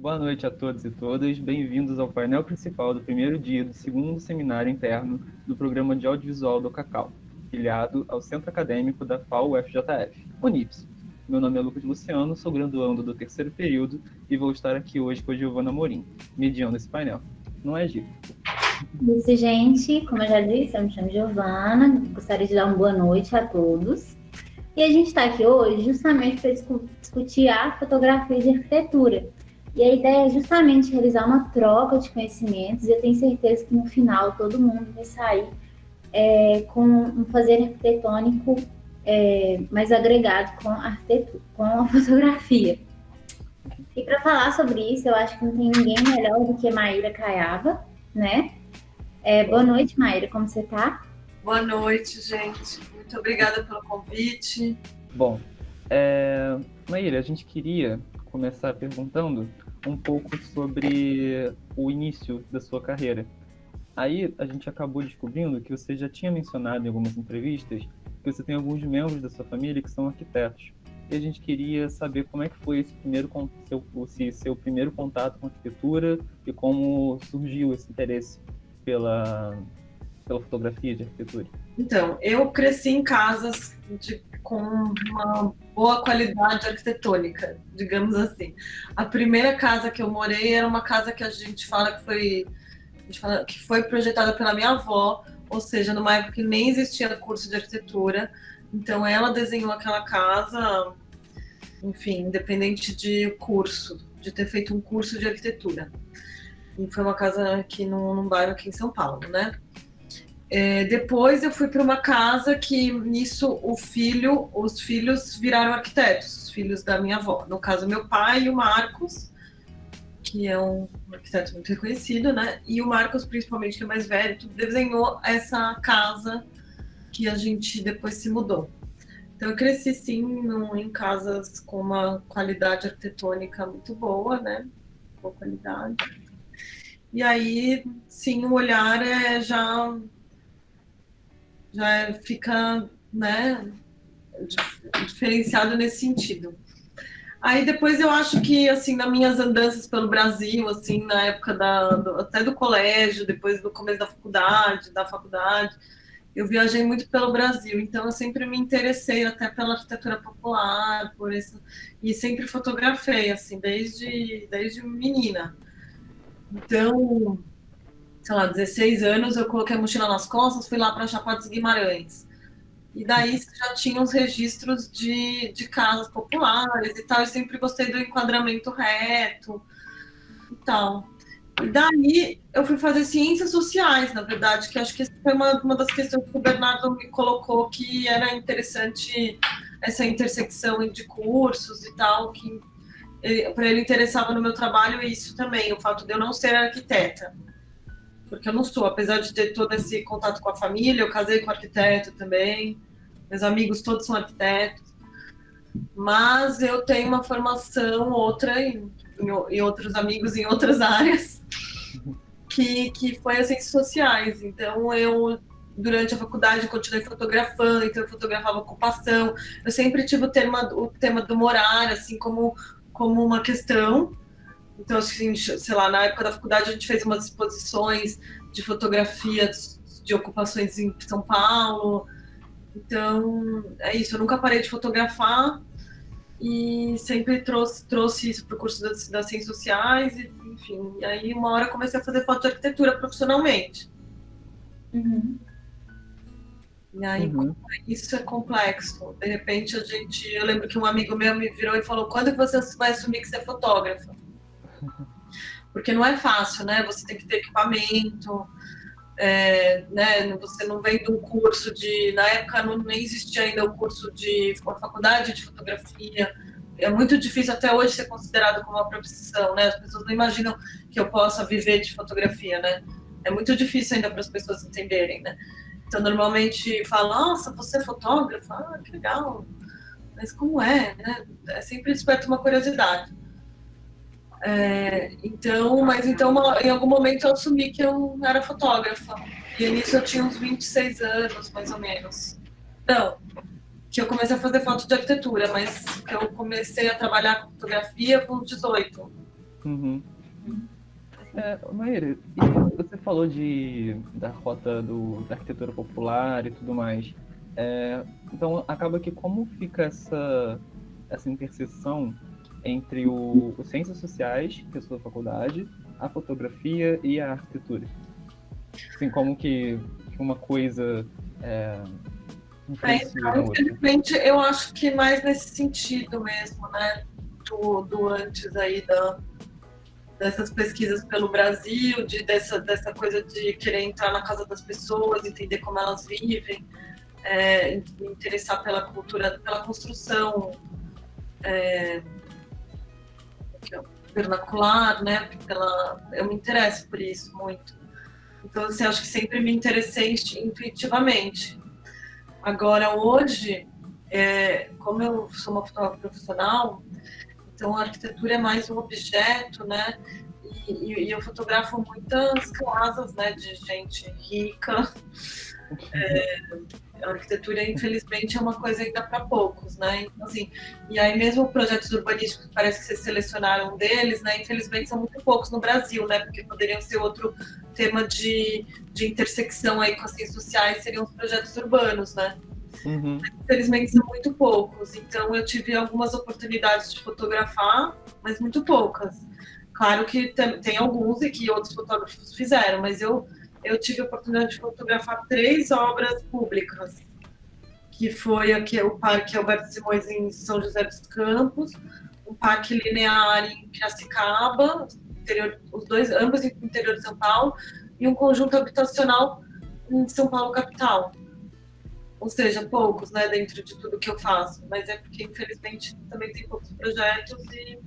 Boa noite a todos e todas. Bem-vindos ao painel principal do primeiro dia do segundo seminário interno do Programa de Audiovisual do Cacau, filiado ao Centro Acadêmico da FAO-UFJF, UNIPS. Meu nome é Lucas Luciano, sou graduando do terceiro período e vou estar aqui hoje com a Giovana Morim, mediando esse painel. Não é, Gi? Isso, gente. Como eu já disse, eu me chamo Giovana. Gostaria de dar uma boa noite a todos. E a gente está aqui hoje justamente para discutir a fotografia de arquitetura. E a ideia é justamente realizar uma troca de conhecimentos e eu tenho certeza que no final todo mundo vai sair com um fazer arquitetônico mais agregado com a arquitetura, com a fotografia. E para falar sobre isso, eu acho que não tem ninguém melhor do que Maíra Caiava, né? Boa noite, Maíra, como você está? Boa noite, gente. Muito obrigada pelo convite. Bom, Maíra, a gente queria começar perguntando um pouco sobre o início da sua carreira. Aí a gente acabou descobrindo que você já tinha mencionado em algumas entrevistas que você tem alguns membros da sua família que são arquitetos. E a gente queria saber como é que foi esse seu primeiro contato com arquitetura e como surgiu esse interesse pela fotografia de arquitetura. Então, eu cresci em casas com uma boa qualidade arquitetônica, digamos assim. A primeira casa que eu morei era uma casa que a gente fala que foi projetada pela minha avó, ou seja, numa época que nem existia curso de arquitetura. Então, ela desenhou aquela casa, enfim, independente de curso, de ter feito um curso de arquitetura. E foi uma casa aqui num bairro aqui em São Paulo, né? Depois eu fui para uma casa que nisso os filhos viraram arquitetos, os filhos da minha avó. No caso, meu pai e o Marcos, que é um arquiteto muito reconhecido, né? E o Marcos, principalmente, que é mais velho, desenhou essa casa que a gente depois se mudou. Então eu cresci, sim, em casas com uma qualidade arquitetônica muito boa, né? Boa qualidade. E aí, sim, o olhar já fica, né, diferenciado nesse sentido. Aí depois eu acho que, assim, nas minhas andanças pelo Brasil, assim, na época até do colégio, depois do começo da faculdade, eu viajei muito pelo Brasil, então eu sempre me interessei até pela arquitetura popular, por isso, e sempre fotografei, assim, desde menina. Então, sei lá, 16 anos, eu coloquei a mochila nas costas, fui lá para Chapada dos Guimarães. E daí já tinha uns registros de casas populares e tal. Eu sempre gostei do enquadramento reto e tal. E daí eu fui fazer ciências sociais, na verdade, que acho que essa foi uma das questões que o Bernardo me colocou, que era interessante essa intersecção de cursos e tal, que para ele interessava no meu trabalho isso também, o fato de eu não ser arquiteta. Porque eu não sou, apesar de ter todo esse contato com a família, eu casei com arquiteto também, meus amigos todos são arquitetos, mas eu tenho uma formação outra e outros amigos em outras áreas, que foi as ciências sociais. Então eu, durante a faculdade, continuei fotografando, então eu fotografava ocupação, eu sempre tive o tema do morar, assim, como uma questão. Então, assim, sei lá, na época da faculdade a gente fez umas exposições de fotografias de ocupações em São Paulo. Então, é isso. Eu nunca parei de fotografar e sempre trouxe isso para o curso das Ciências Sociais. E, enfim, e aí uma hora eu comecei a fazer foto de arquitetura profissionalmente. Uhum. E aí, isso é complexo. De repente, eu lembro que um amigo meu me virou e falou: quando que você vai assumir que você é fotógrafa? Porque não é fácil, né? Você tem que ter equipamento, né? Você não vem de um curso na época nem existia ainda o curso de faculdade de fotografia. É muito difícil até hoje ser considerado como uma profissão, né? As pessoas não imaginam que eu possa viver de fotografia, né? É muito difícil ainda para as pessoas entenderem, né? Então, normalmente fala: nossa, você é fotógrafa? Ah, que legal. Mas como é, né? É sempre desperta uma curiosidade. Mas em algum momento eu assumi que eu era fotógrafa. E nisso eu tinha uns 26 anos, mais ou menos. Não, que eu comecei a fazer foto de arquitetura, mas que eu comecei a trabalhar com fotografia com 18. Uhum. Maíra, e você falou da rota da arquitetura popular e tudo mais. Então, acaba que como fica essa interseção entre os ciências sociais, que é a sua faculdade, a fotografia e a arquitetura? Assim, como que uma coisa influencia na outra? Infelizmente, eu acho que mais nesse sentido mesmo, né? Do antes aí dessas pesquisas pelo Brasil, dessa coisa de querer entrar na casa das pessoas, entender como elas vivem, me interessar pela cultura, pela construção vernacular, né? Eu me interesso por isso muito. Então, assim, acho que sempre me interessei intuitivamente. Agora, hoje, como eu sou uma fotógrafa profissional, então a arquitetura é mais um objeto, né? E eu fotografo muitas casas, né, de gente rica. A arquitetura, infelizmente, é uma coisa ainda para poucos, né? Então, assim, e aí mesmo projetos urbanísticos, parece que vocês selecionaram um deles, né? Infelizmente são muito poucos no Brasil, né? Porque poderiam ser outro tema de intersecção aí com as ciências sociais, seriam os projetos urbanos, né? Uhum. Infelizmente são muito poucos, então eu tive algumas oportunidades de fotografar, mas muito poucas. Claro que tem alguns e que outros fotógrafos fizeram, mas eu tive a oportunidade de fotografar 3 obras públicas, que foi aqui o Parque Alberto Simões em São José dos Campos, um parque linear em Piracicaba, ambos no interior de São Paulo, e um conjunto habitacional em São Paulo capital. Ou seja, poucos, né, dentro de tudo que eu faço, mas é porque, infelizmente, também tem poucos projetos e,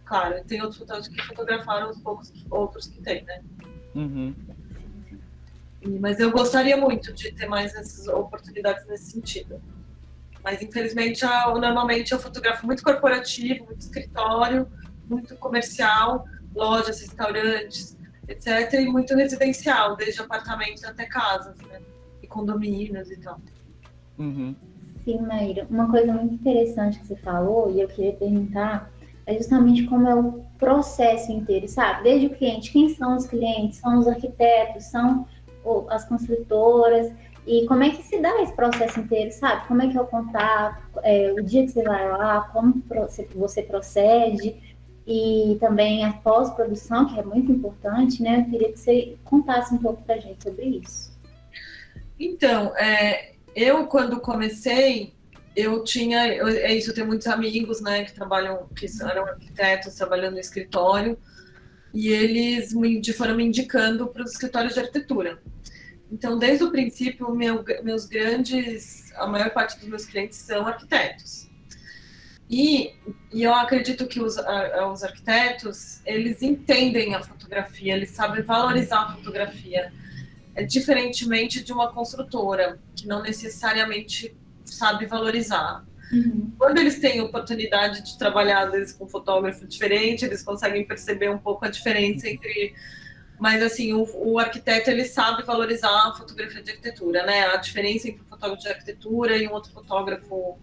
claro, tem outros fotógrafos que fotografaram os poucos outros que tem, né? Uhum. Mas eu gostaria muito de ter mais essas oportunidades nesse sentido. Mas, infelizmente, normalmente eu fotografo muito corporativo, muito escritório, muito comercial, lojas, restaurantes, etc. E muito residencial, desde apartamentos até casas, né? E condomínios e tal. Uhum. Sim, Maíra. Uma coisa muito interessante que você falou, e eu queria perguntar, é justamente como é o processo inteiro, sabe? Desde o cliente, quem são os clientes? São os arquitetos, são as construtoras, e como é que se dá esse processo inteiro, sabe? Como é que é o contato, o dia que você vai lá, como você procede, e também a pós-produção, que é muito importante, né? Eu queria que você contasse um pouco pra gente sobre isso. Então, eu quando comecei, eu tenho muitos amigos, né, que eram arquitetos, trabalhando no escritório, e eles foram me indicando para os escritórios de arquitetura. Então, desde o princípio, a maior parte dos meus clientes são arquitetos. E eu acredito que os arquitetos, eles entendem a fotografia, eles sabem valorizar a fotografia, diferentemente de uma construtora, que não necessariamente sabe valorizar. Uhum. Quando eles têm oportunidade de trabalhar, às vezes, com um fotógrafo diferente, eles conseguem perceber um pouco a diferença entre... Mas, assim, o arquiteto, ele sabe valorizar a fotografia de arquitetura, né? A diferença entre um fotógrafo de arquitetura e um outro fotógrafo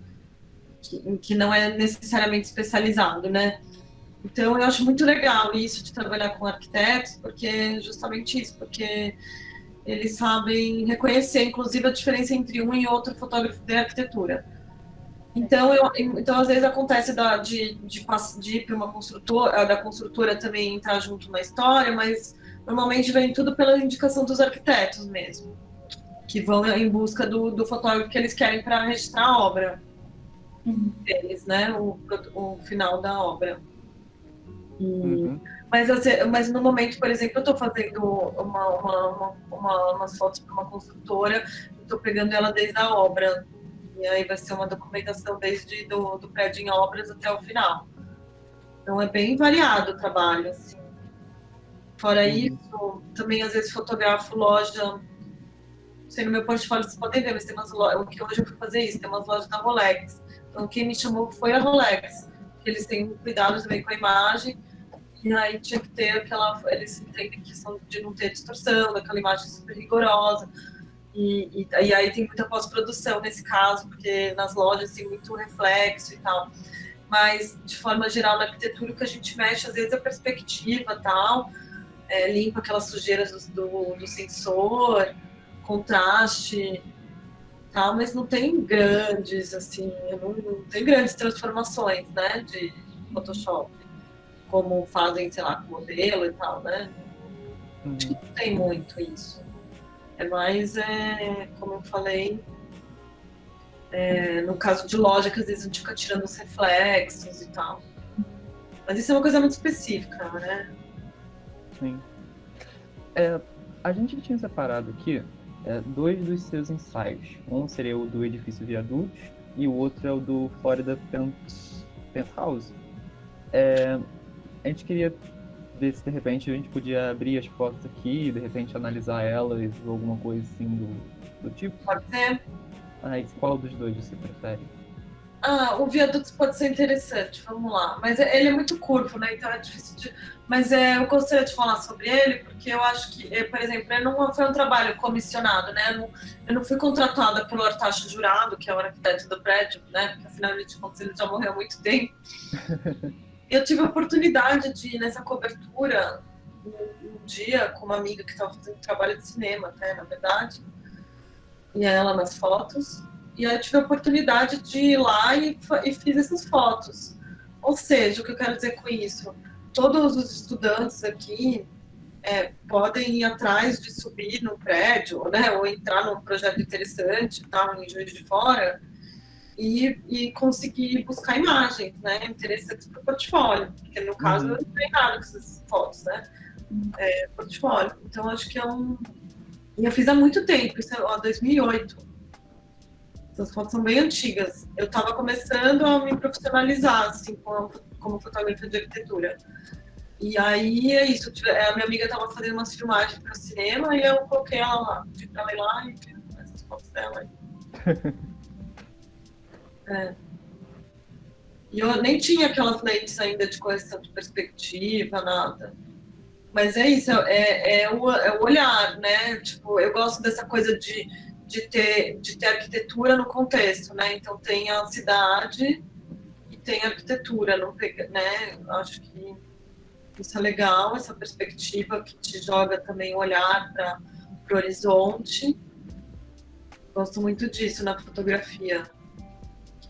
que não é necessariamente especializado, né? Então, eu acho muito legal isso de trabalhar com arquitetos, porque justamente isso, porque eles sabem reconhecer, inclusive, a diferença entre um e outro fotógrafo de arquitetura. Então, às vezes acontece de ir para uma construtora, da construtora também entrar junto na história, mas normalmente vem tudo pela indicação dos arquitetos mesmo, que vão em busca do fotógrafo que eles querem para registrar a obra deles, né? O final da obra. Uhum. Mas no momento, por exemplo, eu estou fazendo umas fotos para uma construtora, estou pegando ela desde a obra. E aí vai ser uma documentação desde do prédio em obras até o final. Então é bem variado o trabalho, assim. Fora isso, também às vezes fotografo loja. Não sei, no meu portfólio vocês podem ver, mas tem umas lojas. O que hoje eu fui fazer isso, tem umas lojas da Rolex. Então quem me chamou foi a Rolex. Eles têm cuidado também com a imagem. E aí tinha que ter eles entendem que questão de não ter distorção, daquela imagem super rigorosa. E aí tem muita pós-produção nesse caso, porque nas lojas tem muito reflexo e tal. mas de forma geral na arquitetura o que a gente mexe às vezes é a perspectiva tal, limpa aquelas sujeiras do sensor, contraste, tal, mas não tem grandes, assim, não tem grandes transformações, né, de Photoshop, como fazem, sei lá, com modelo e tal, né? Acho que não tem muito isso. É mais, como eu falei, no caso de loja, que às vezes a gente fica tirando os reflexos e tal. Mas isso é uma coisa muito específica, né? Sim. A gente tinha separado aqui dois dos seus ensaios. Um seria o do Edifício Viadutos e o outro é o do Florida Penthouse. A gente queria ver se de repente a gente podia abrir as fotos aqui, de repente analisar elas ou alguma coisa assim do tipo. Pode ser. E qual dos dois você prefere? O Viadutos pode ser interessante, vamos lá. Mas ele é muito curvo, né? Então é difícil de... Mas eu gostaria de falar sobre ele, porque eu acho que, por exemplo, não foi um trabalho comissionado, né? Eu não fui contratada pelo Artacho Jurado, que é o arquiteto do prédio, né? Porque afinal de contas ele já morreu há muito tempo. Eu tive a oportunidade de ir nessa cobertura um dia com uma amiga que estava fazendo trabalho de cinema, até, na verdade. E ela nas fotos. E aí eu tive a oportunidade de ir lá e fiz essas fotos. Ou seja, o que eu quero dizer com isso? Todos os estudantes aqui podem ir atrás de subir no prédio, né? Ou entrar num projeto interessante, tal, em Juiz de Fora, e conseguir buscar imagens, né, interessantes para o portfólio, porque no caso eu não tenho nada com essas fotos, né, portfólio. Então acho que e eu fiz há muito tempo, isso é 2008. Essas fotos são bem antigas. Eu estava começando a me profissionalizar, assim, como fotógrafa de arquitetura. E aí é isso, a minha amiga estava fazendo umas filmagens para o cinema e eu coloquei ela lá, pedi para ela ir lá e fiz essas fotos dela aí. E eu nem tinha aquelas lentes ainda de correção de perspectiva, nada. Mas é isso, é o olhar, né? Tipo, eu gosto dessa coisa de ter arquitetura no contexto, né? Então tem a cidade e tem a arquitetura, né? Acho que isso é legal, essa perspectiva que te joga também o olhar para o horizonte. Gosto muito disso na fotografia.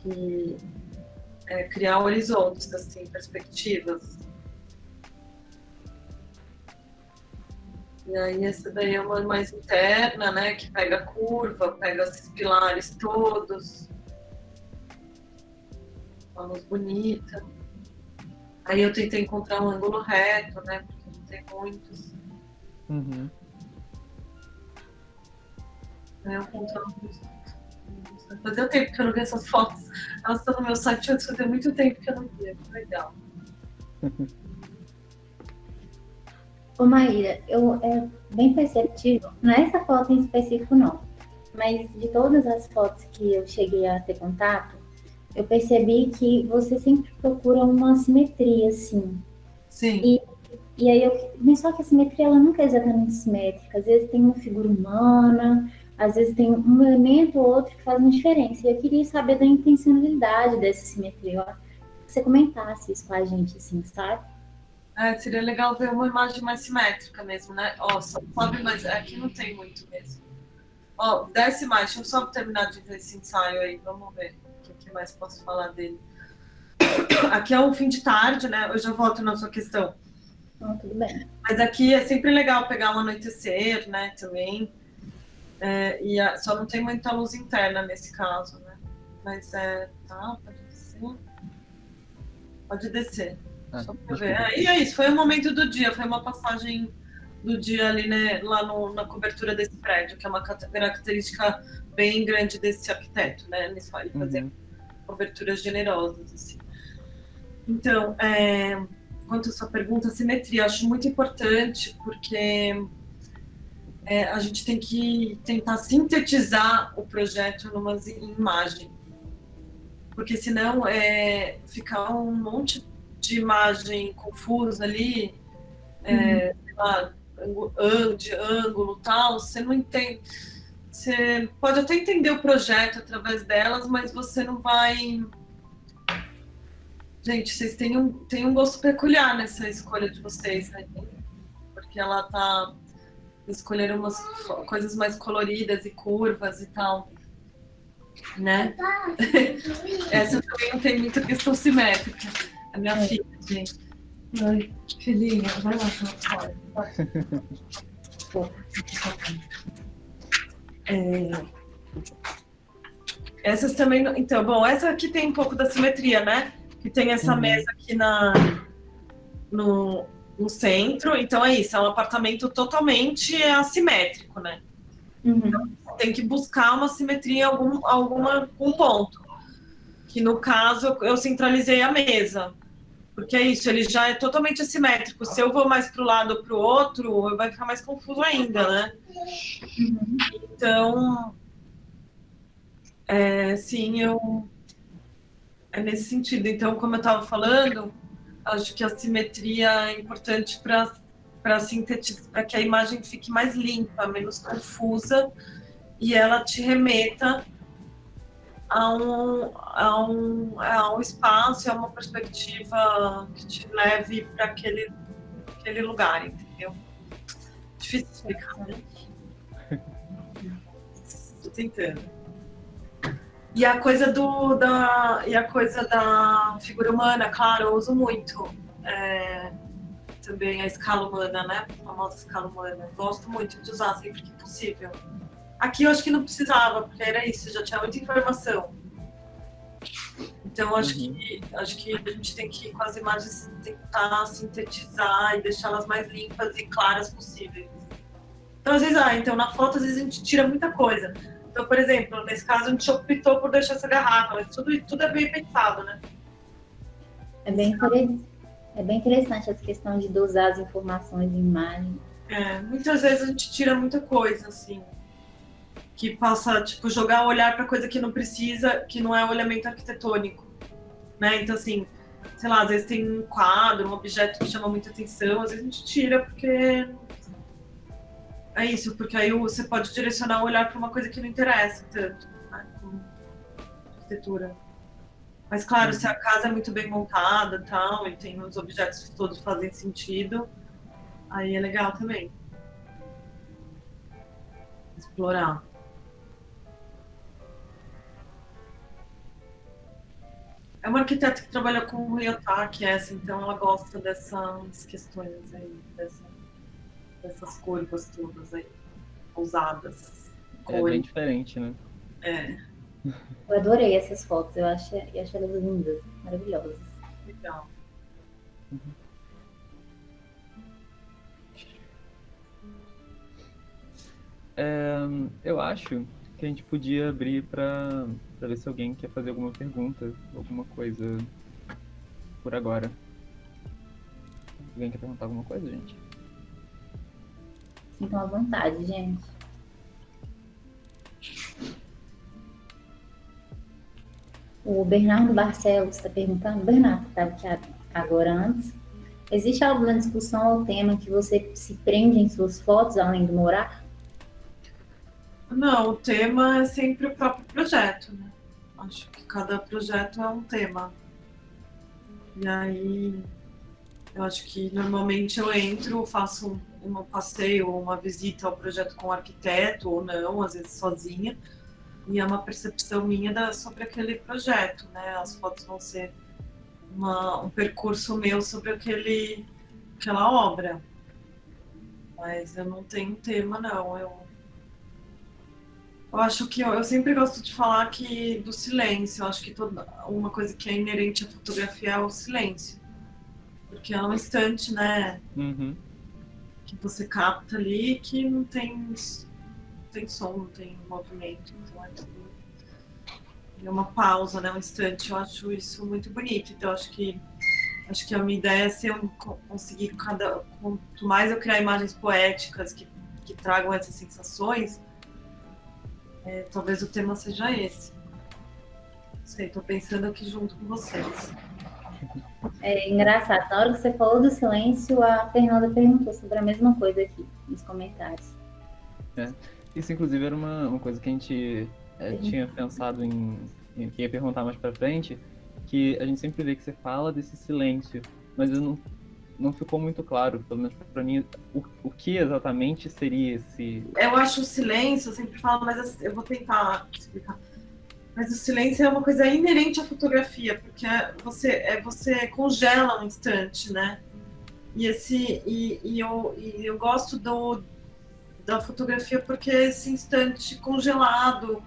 Que criar horizontes, assim, perspectivas. E aí essa daí é uma mais interna, né, que pega a curva, pega esses pilares todos. Uma luz bonita. Aí eu tentei encontrar um ângulo reto, né, porque não tem muitos. Aí eu encontrei fazia tempo que eu não vi essas fotos. Elas estão no meu site, mas fazia muito tempo que eu não via. Que legal. Ô Maíra, é bem perceptível, não é essa foto em específico não, mas de todas as fotos que eu cheguei a ter contato, eu percebi que você sempre procura uma simetria, assim. Sim. E aí mas só que a simetria ela nunca é exatamente simétrica, às vezes tem uma figura humana, às vezes tem um elemento ou outro que faz uma diferença. E eu queria saber da intencionalidade dessa simetria. Que você comentasse isso com a gente, assim, sabe? Seria legal ver uma imagem mais simétrica mesmo, né? Sobe, mas aqui não tem muito mesmo. Desce mais, deixa eu só terminar de ver esse ensaio aí, vamos ver o que mais posso falar dele. Aqui é um fim de tarde, né? Eu já volto na sua questão. Tudo bem. Mas aqui é sempre legal pegar um anoitecer, né, também. Só não tem muita luz interna nesse caso, né? Mas pode descer. Pode descer. Só pra ver. E é isso, foi um momento do dia, foi uma passagem do dia ali, né, lá na cobertura desse prédio, que é uma característica bem grande desse arquiteto, né? Ele fazer coberturas generosas, assim. Então, quanto à sua pergunta, a simetria, acho muito importante, porque a gente tem que tentar sintetizar o projeto numa imagem, porque senão ficar um monte de imagem confusa ali, sei lá, de ângulo e tal, você não entende. Você pode até entender o projeto através delas, mas você não vai Gente, vocês têm um gosto peculiar nessa escolha de vocês, né? Porque ela tá escolhendo umas coisas mais coloridas e curvas e tal, né? Essa também não tem muita questão simétrica. A minha filha, gente. Ai, filhinha, vai lá, fora. Essas também, então, bom, essa aqui tem um pouco da simetria, né? Que tem essa mesa aqui no centro, então é isso, é um apartamento totalmente assimétrico, né? Então, tem que buscar uma simetria em um ponto, que no caso eu centralizei a mesa, porque é isso, ele já é totalmente assimétrico, se eu vou mais para o lado ou para o outro, vai ficar mais confuso ainda, né? Então, sim, é nesse sentido. Então, como eu estava falando, acho que a simetria é importante para sintetizar, para que a imagem fique mais limpa, menos confusa, e ela te remeta a um espaço, a uma perspectiva que te leve para aquele lugar, entendeu? Difícil de explicar, né? Estou tentando. E a coisa da figura humana, claro, eu uso muito. Também a escala humana, né? A famosa escala humana. Gosto muito de usar sempre que possível. Aqui eu acho que não precisava, porque era isso, já tinha muita informação. Então acho que a gente tem que, com as imagens, tentar sintetizar e deixá-las mais limpas e claras possíveis. Então, às vezes, então na foto, às vezes a gente tira muita coisa. Então, por exemplo, nesse caso, a gente optou por deixar essa garrafa, mas tudo é bem pensado, né? É bem interessante essa questão de dosar as informações em imagem. Muitas vezes a gente tira muita coisa, assim, que passa, tipo, jogar o olhar para coisa que não precisa, que não é o elemento arquitetônico, né? Então, assim, sei lá, às vezes tem um quadro, um objeto que chama muita atenção, às vezes a gente tira porque... É isso, porque aí você pode direcionar o olhar para uma coisa que não interessa tanto, né, como arquitetura. Mas, claro, se a casa é muito bem montada e tal, e tem os objetos que todos fazem sentido, aí é legal também explorar. É uma arquiteta que trabalha com o Ryotaki, então ela gosta dessas questões aí, dessas curvas todas aí, ousadas. É bem diferente, né? Eu adorei essas fotos, eu acho elas lindas, maravilhosas. Legal. Eu acho que a gente podia abrir para ver se alguém quer fazer alguma pergunta, alguma coisa por agora. Alguém quer perguntar alguma coisa, gente? Sintam à vontade, gente. O Bernardo Barcelos está perguntando, Bernardo, que estava aqui agora antes, existe alguma discussão ou tema que você se prende em suas fotos, além do morar? Não, o tema é sempre o próprio projeto, né? Acho que cada projeto é um tema. E aí, eu acho que normalmente eu entro, faço um passeio ou uma visita ao projeto com o arquiteto, ou não, às vezes sozinha, e é uma percepção minha sobre aquele projeto, né? As fotos vão ser um percurso meu sobre aquela obra. Mas eu não tenho tema, não. Eu acho que eu sempre gosto de falar do silêncio. Eu acho que uma coisa que é inerente à fotografia é o silêncio. Porque é um instante, né? Que você capta ali que não tem som, não tem movimento. Então é uma pausa, né? Um instante. Eu acho isso muito bonito. Então acho que a minha ideia é se eu conseguir quanto mais eu criar imagens poéticas que tragam essas sensações, talvez o tema seja esse. Não sei, estou pensando aqui junto com vocês. É engraçado, na hora que você falou do silêncio, a Fernanda perguntou sobre a mesma coisa aqui, nos comentários. Isso, inclusive, era uma coisa que a gente tinha pensado em que ia perguntar mais pra frente, que a gente sempre vê que você fala desse silêncio, mas não ficou muito claro, pelo menos para mim, o que exatamente seria esse... Eu acho o silêncio, eu sempre falo, mas eu vou tentar explicar. Mas o silêncio é uma coisa inerente à fotografia, porque você congela um instante, né? E eu gosto da fotografia porque é esse instante congelado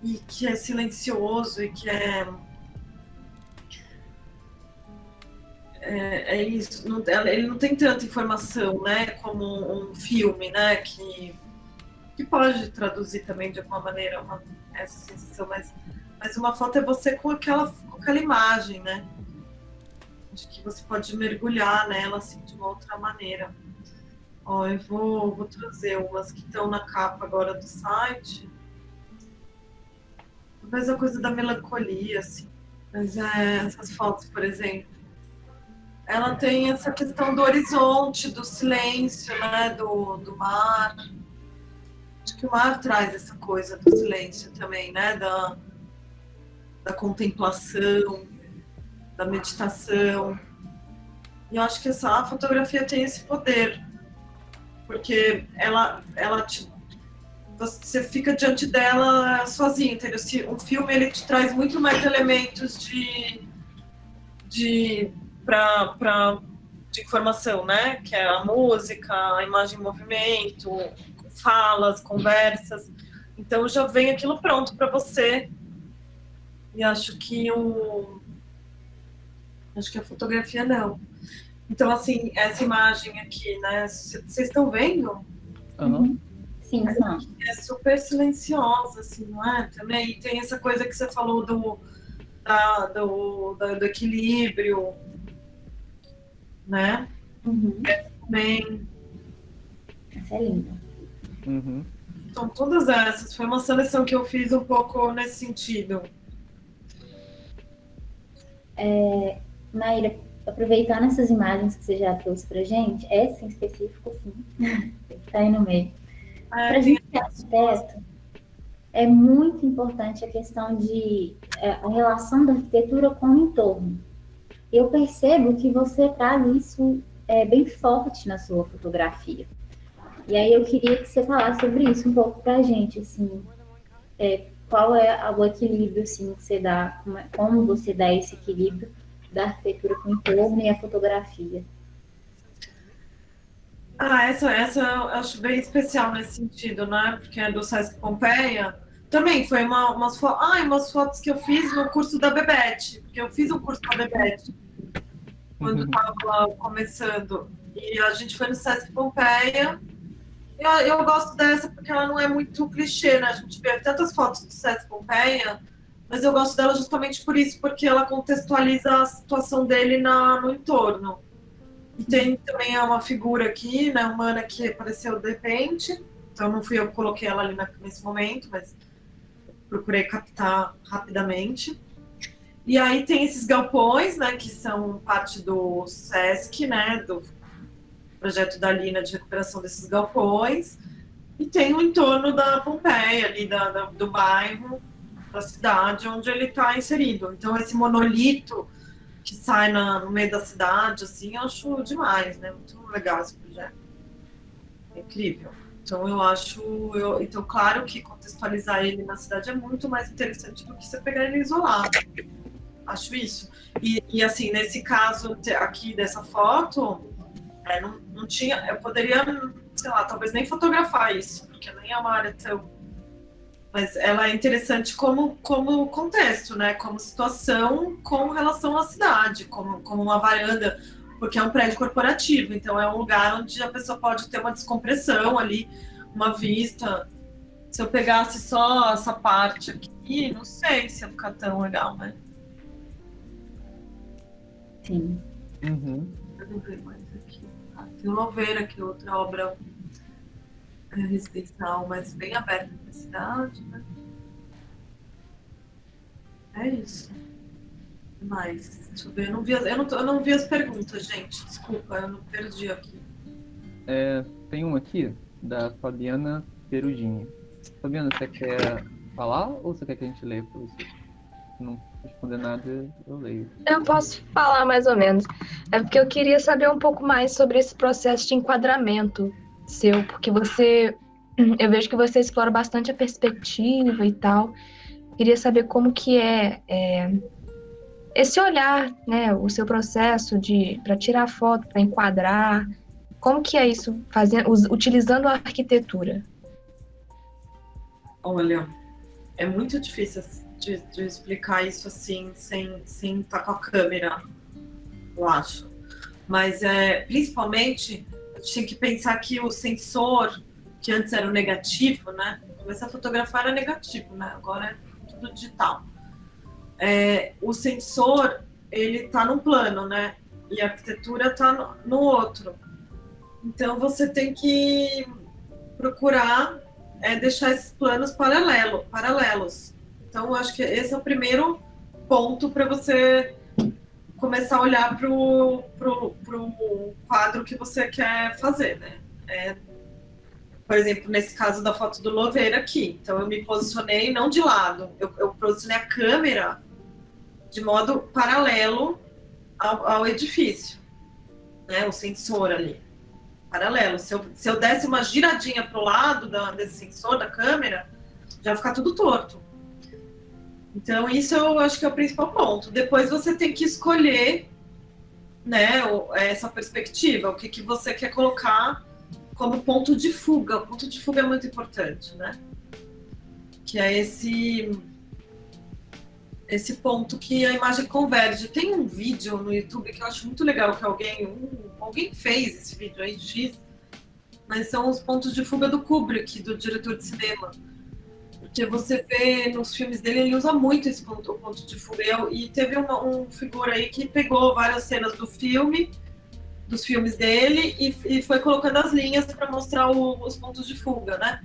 e que é silencioso e que é isso. Ele não tem tanta informação, né? Como um filme, né? Que pode traduzir também de alguma maneira essa sensação, mas uma foto é você com aquela imagem, né? Acho que você pode mergulhar nela assim, de uma outra maneira. Ó, eu vou trazer umas que estão na capa agora do site. Talvez a coisa da melancolia, assim. Mas essas fotos, por exemplo, ela tem essa questão do horizonte, do silêncio, né? Do mar. Acho que o mar traz essa coisa do silêncio também, né? Da contemplação, da meditação. E eu acho que a fotografia tem esse poder, porque você fica diante dela sozinho, entendeu? Um filme ele te traz muito mais elementos de informação, né? Que é a música, a imagem em movimento, falas, conversas. Então já vem aquilo pronto para você. E acho que a fotografia não. Então, assim, essa imagem aqui, né? Vocês estão vendo? Uhum. Sim, não. É super silenciosa, assim, não é? Também e tem essa coisa que você falou do equilíbrio, né? Uhum. Também. Essa é linda. Uhum. Então, todas essas. Foi uma seleção que eu fiz um pouco nesse sentido. Maíra, aproveitando essas imagens que você já trouxe pra gente, essa em específico, sim, tem que estar aí no meio. Pra gente ser arquiteto, é muito importante a questão de a relação da arquitetura com o entorno. Eu percebo que você traz isso bem forte na sua fotografia. E aí eu queria que você falasse sobre isso um pouco pra gente, assim, qual é o equilíbrio assim, que você dá, como você dá esse equilíbrio da arquitetura com o entorno e a fotografia. Essa eu acho bem especial nesse sentido, né? Porque é do Sesc Pompeia. Também foi umas fotos que eu fiz no curso da Bebete, porque eu fiz um curso da Bebete quando estava começando. E a gente foi no Sesc Pompeia. Eu gosto dessa porque ela não é muito clichê, né? A gente vê tantas fotos do Sesc Pompeia, mas eu gosto dela justamente por isso, porque ela contextualiza a situação dele no entorno. E tem também uma figura aqui, né, humana, que apareceu de repente. Então não fui eu que coloquei ela ali nesse momento, mas procurei captar rapidamente. E aí tem esses galpões, né, que são parte do SESC, né, do projeto da Lina de recuperação desses galpões. E tem o entorno da Pompeia, ali do bairro, da cidade, onde ele está inserido. Então esse monolito que sai no meio da cidade, assim, eu acho demais, né? Muito legal esse projeto. É incrível. Então eu acho, então claro que contextualizar ele na cidade é muito mais interessante do que você pegar ele isolado. Acho isso. E assim, nesse caso aqui dessa foto, não tinha, eu poderia, sei lá, talvez nem fotografar isso, porque nem é uma área tão... Mas ela é interessante como contexto, né? Como situação com relação à cidade, como uma varanda, porque é um prédio corporativo, então é um lugar onde a pessoa pode ter uma descompressão ali, uma vista. Se eu pegasse só essa parte aqui, não sei se ia ficar tão legal, né? Sim. Uhum. Eu não vejo mais aqui. Tem o Louveira, que é outra obra residencial, mas bem aberta na cidade, né? É isso. Mas, deixa eu ver, eu não vi as perguntas, gente. Desculpa, eu não perdi aqui. Tem uma aqui, da Fabiana Perugini. Fabiana, você quer falar ou você quer que a gente leia para você? não responder nada, eu leio. Eu posso falar mais ou menos. É porque eu queria saber um pouco mais sobre esse processo de enquadramento seu, porque eu vejo que você explora bastante a perspectiva e tal. Queria saber como que é esse olhar, né, o seu processo para tirar foto, para enquadrar. Como que é isso, utilizando a arquitetura? Olha, é muito difícil de explicar isso assim, sem estar com a câmera, eu acho. Mas, principalmente, a gente tem que pensar que o sensor, que antes era o negativo, né? Começar a fotografar era negativo, né? Agora é tudo digital. O sensor, ele está num plano, né? E a arquitetura está no outro. Então, você tem que procurar deixar esses planos paralelos. Então, eu acho que esse é o primeiro ponto para você começar a olhar para o quadro que você quer fazer, né? Por exemplo, nesse caso da foto do Louveira aqui. Então, eu me posicionei não de lado, eu posicionei a câmera de modo paralelo ao edifício, né? O sensor ali, paralelo. Se eu desse uma giradinha para o lado desse sensor, da câmera, já vai ficar tudo torto. Então, isso eu acho que é o principal ponto. Depois você tem que escolher, né, essa perspectiva, o que você quer colocar como ponto de fuga. O ponto de fuga é muito importante, né? Que é esse ponto que a imagem converge. Tem um vídeo no YouTube que eu acho muito legal, que alguém fez esse vídeo aí, X, mas são os pontos de fuga do Kubrick, do diretor de cinema. Porque você vê nos filmes dele, ele usa muito esse ponto de fuga. E teve um figura aí que pegou várias cenas dos filmes dele e foi colocando as linhas para mostrar os pontos de fuga, né?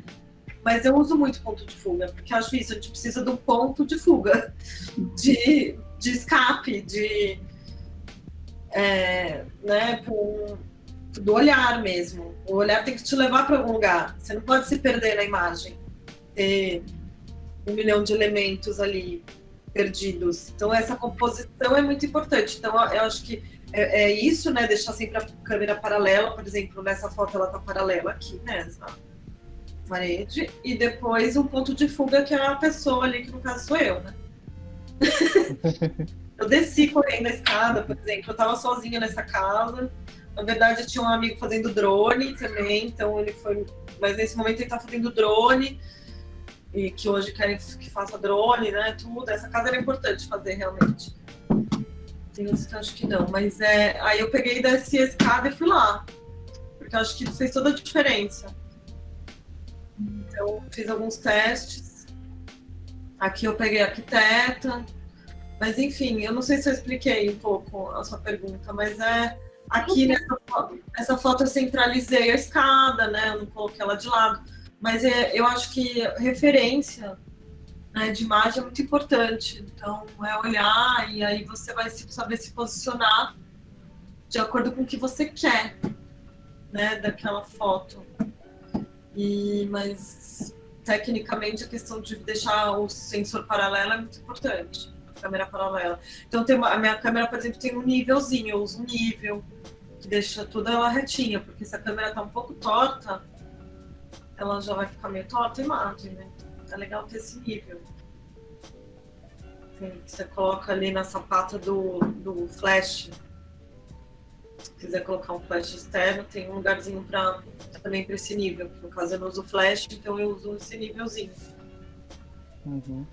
Mas eu uso muito ponto de fuga, porque eu acho isso, a gente precisa de um ponto de fuga, de escape, né, do olhar mesmo. O olhar tem que te levar para algum lugar. Você não pode se perder na imagem, ter 1 milhão de elementos ali perdidos. Então, essa composição é muito importante. Então, eu acho que é isso, né, deixar sempre a câmera paralela. Por exemplo, nessa foto ela tá paralela aqui, né, essa parede. E depois um ponto de fuga, que é a pessoa ali, que no caso sou eu, né? Eu desci correndo a escada, por exemplo. Eu tava sozinha nessa casa. Na verdade, tinha um amigo fazendo drone também, então ele foi... Mas nesse momento ele tá fazendo drone, e que hoje querem que faça drone, né, tudo. Essa casa era importante fazer, realmente. Tem outros que eu acho que não, mas aí eu peguei e desci a escada e fui lá, porque eu acho que isso fez toda a diferença. Então, fiz alguns testes. Aqui eu peguei a arquiteta, mas enfim, eu não sei se eu expliquei um pouco a sua pergunta, mas aqui nessa foto eu centralizei a escada, né, eu não coloquei ela de lado, mas eu acho que referência, né, de imagem é muito importante. Então, olhar e aí você vai saber se posicionar de acordo com o que você quer, né, daquela foto. Mas, tecnicamente, a questão de deixar o sensor paralelo é muito importante, a câmera paralela. Então, a minha câmera, por exemplo, tem um nívelzinho, eu uso um nível que deixa toda ela retinha, porque se a câmera está um pouco torta, ela já vai ficar meio torta a imagem, né? É legal ter esse nível. Você coloca ali na sapata do flash. Se quiser colocar um flash externo, tem um lugarzinho também para esse nível. No caso, eu não uso flash, então eu uso esse nívelzinho. Uhum.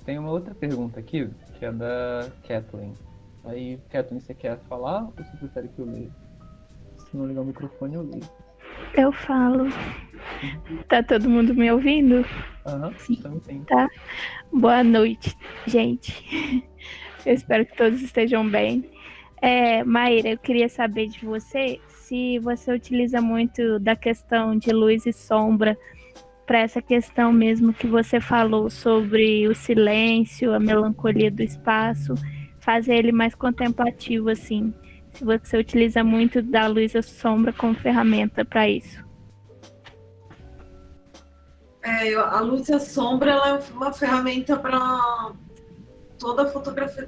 Tem uma outra pergunta aqui, que é da Kathleen. Aí, Kathleen, você quer falar ou você prefere que eu leia? Se não ligar o microfone, eu leio. Eu falo. Tá todo mundo me ouvindo? Aham, estamos sim. Tá. Boa noite, gente. Eu espero que todos estejam bem. Maíra, eu queria saber de você se você utiliza muito da questão de luz e sombra para essa questão mesmo que você falou sobre o silêncio, a melancolia do espaço, fazer ele mais contemplativo, assim. Se você utiliza muito da luz e sombra como ferramenta para isso. A luz e a sombra ela é uma ferramenta para toda a fotografia,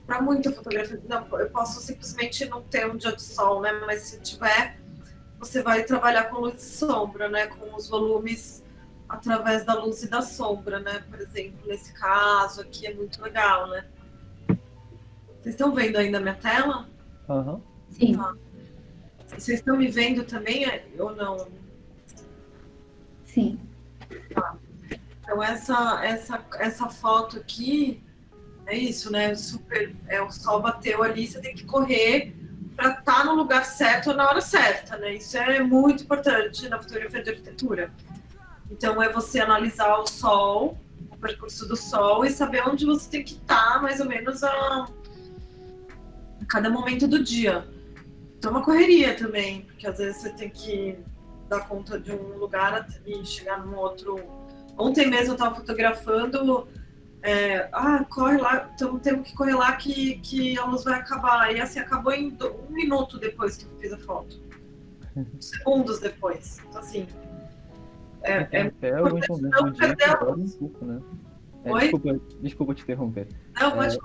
para muita fotografia. Não, eu posso simplesmente não ter um dia de sol, né? Mas se tiver, você vai trabalhar com luz e sombra, né? Com os volumes através da luz e da sombra, né? Por exemplo, nesse caso aqui é muito legal, né? Vocês estão vendo ainda a minha tela? Aham. Sim. Vocês estão me vendo também ou não? Sim. Então essa foto aqui é isso, né? O sol bateu ali, você tem que correr para estar no lugar certo na hora certa, né? Isso é muito importante na fotografia de arquitetura. Então é você analisar o sol, o percurso do sol e saber onde você tem que estar, mais ou menos a cada momento do dia. Então é uma correria também, porque às vezes você tem que dar conta de um lugar e chegar num outro. Ontem mesmo eu estava fotografando, corre lá, então temos que correr lá que a luz vai acabar. E assim, acabou em 1 minuto depois que eu fiz a foto. Segundos depois. Então assim, Até alguns momentos do dia que rola um pouco, né? Oi? Desculpa te interromper. Não, pode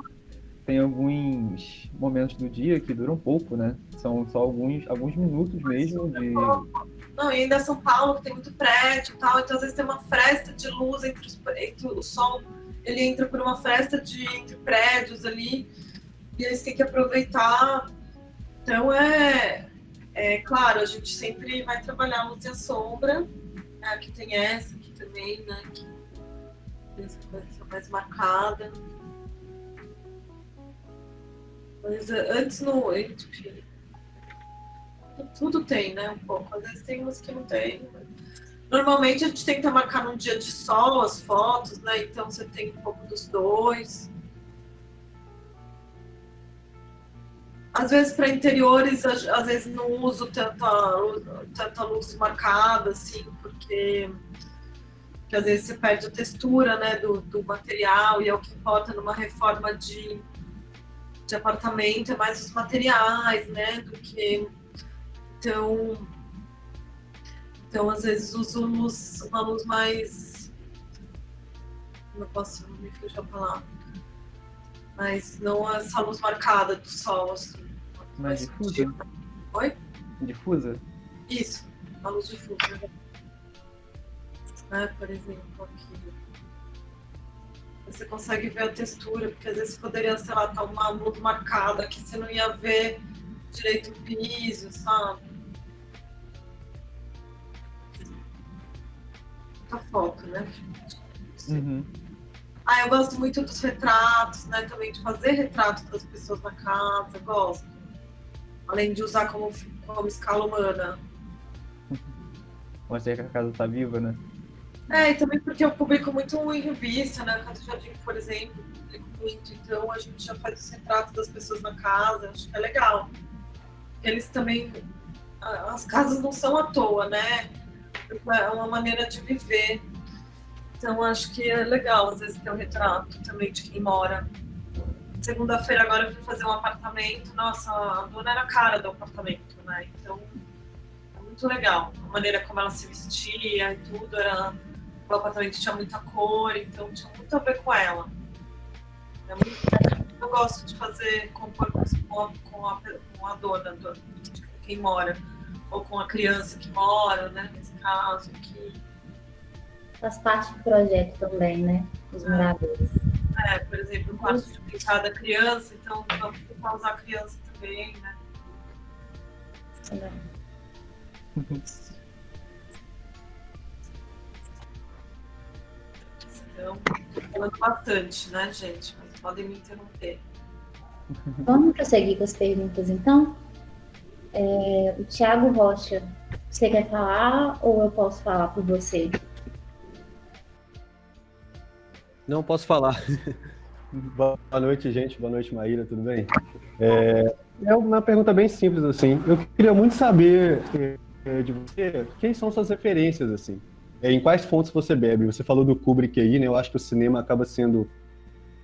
Tem alguns momentos do dia que duram pouco, né? São só alguns minutos mesmo de... Não, e ainda São Paulo, que tem muito prédio e tal, então às vezes tem uma fresta de luz entre o sol, ele entra por uma fresta entre prédios ali, e eles têm que aproveitar. Então claro, a gente sempre vai trabalhar a luz e a sombra, né? Aqui tem essa aqui também, né? Que essa coisa mais marcada. Mas antes enfim, tudo tem, né, um pouco. Às vezes tem umas que não tem. Normalmente a gente tenta marcar num dia de sol as fotos, né? Então você tem um pouco dos dois. Às vezes para interiores, às vezes não uso tanta luz marcada, assim, porque às vezes você perde a textura, né, do material, e é o que importa numa reforma de apartamento, é mais os materiais, né, do que... Então às vezes uso uma luz mais... Não posso me fugir a palavra. Mas não essa luz marcada do sol, assim. Mais difusa? Oi? Difusa? Isso, uma luz difusa. Por exemplo, aqui. Você consegue ver a textura, porque às vezes poderia, sei lá, estar uma luz marcada que você não ia ver direito o piso, sabe? Muita foto, né? Uhum. Eu gosto muito dos retratos, né? Também de fazer retratos das pessoas na casa, gosto. Além de usar como escala humana. Mostrar que a casa tá viva, né? E também porque eu publico muito em revista, né? Casa Jardim, por exemplo, eu publico muito. Então a gente já faz os retratos das pessoas na casa, acho que é legal. Eles também... As casas não são à toa, né? É uma maneira de viver. Então acho que é legal, às vezes, ter um retrato também de quem mora. Segunda-feira agora eu fui fazer um apartamento. Nossa, a dona era a cara do apartamento, né? Então, é muito legal. A maneira como ela se vestia e tudo, o apartamento tinha muita cor, então tinha muito a ver com ela. Eu gosto de fazer com a dona, de quem mora, ou com a criança que mora, né? Nesse caso aqui. Faz parte do projeto também, né? Os moradores. Por exemplo, o quarto de brincar da criança, então vamos tentar usar a criança também, né? Então, tô falando bastante, né, gente? Mas podem me interromper. Vamos prosseguir com as perguntas, então? O Thiago Rocha, você quer falar ou eu posso falar por você? Não, posso falar. Boa noite, gente. Boa noite, Maíra. Tudo bem? É uma pergunta bem simples, assim. Eu queria muito saber de você, quem são suas referências, assim? Em quais fontes você bebe? Você falou do Kubrick aí, né? Eu acho que o cinema acaba sendo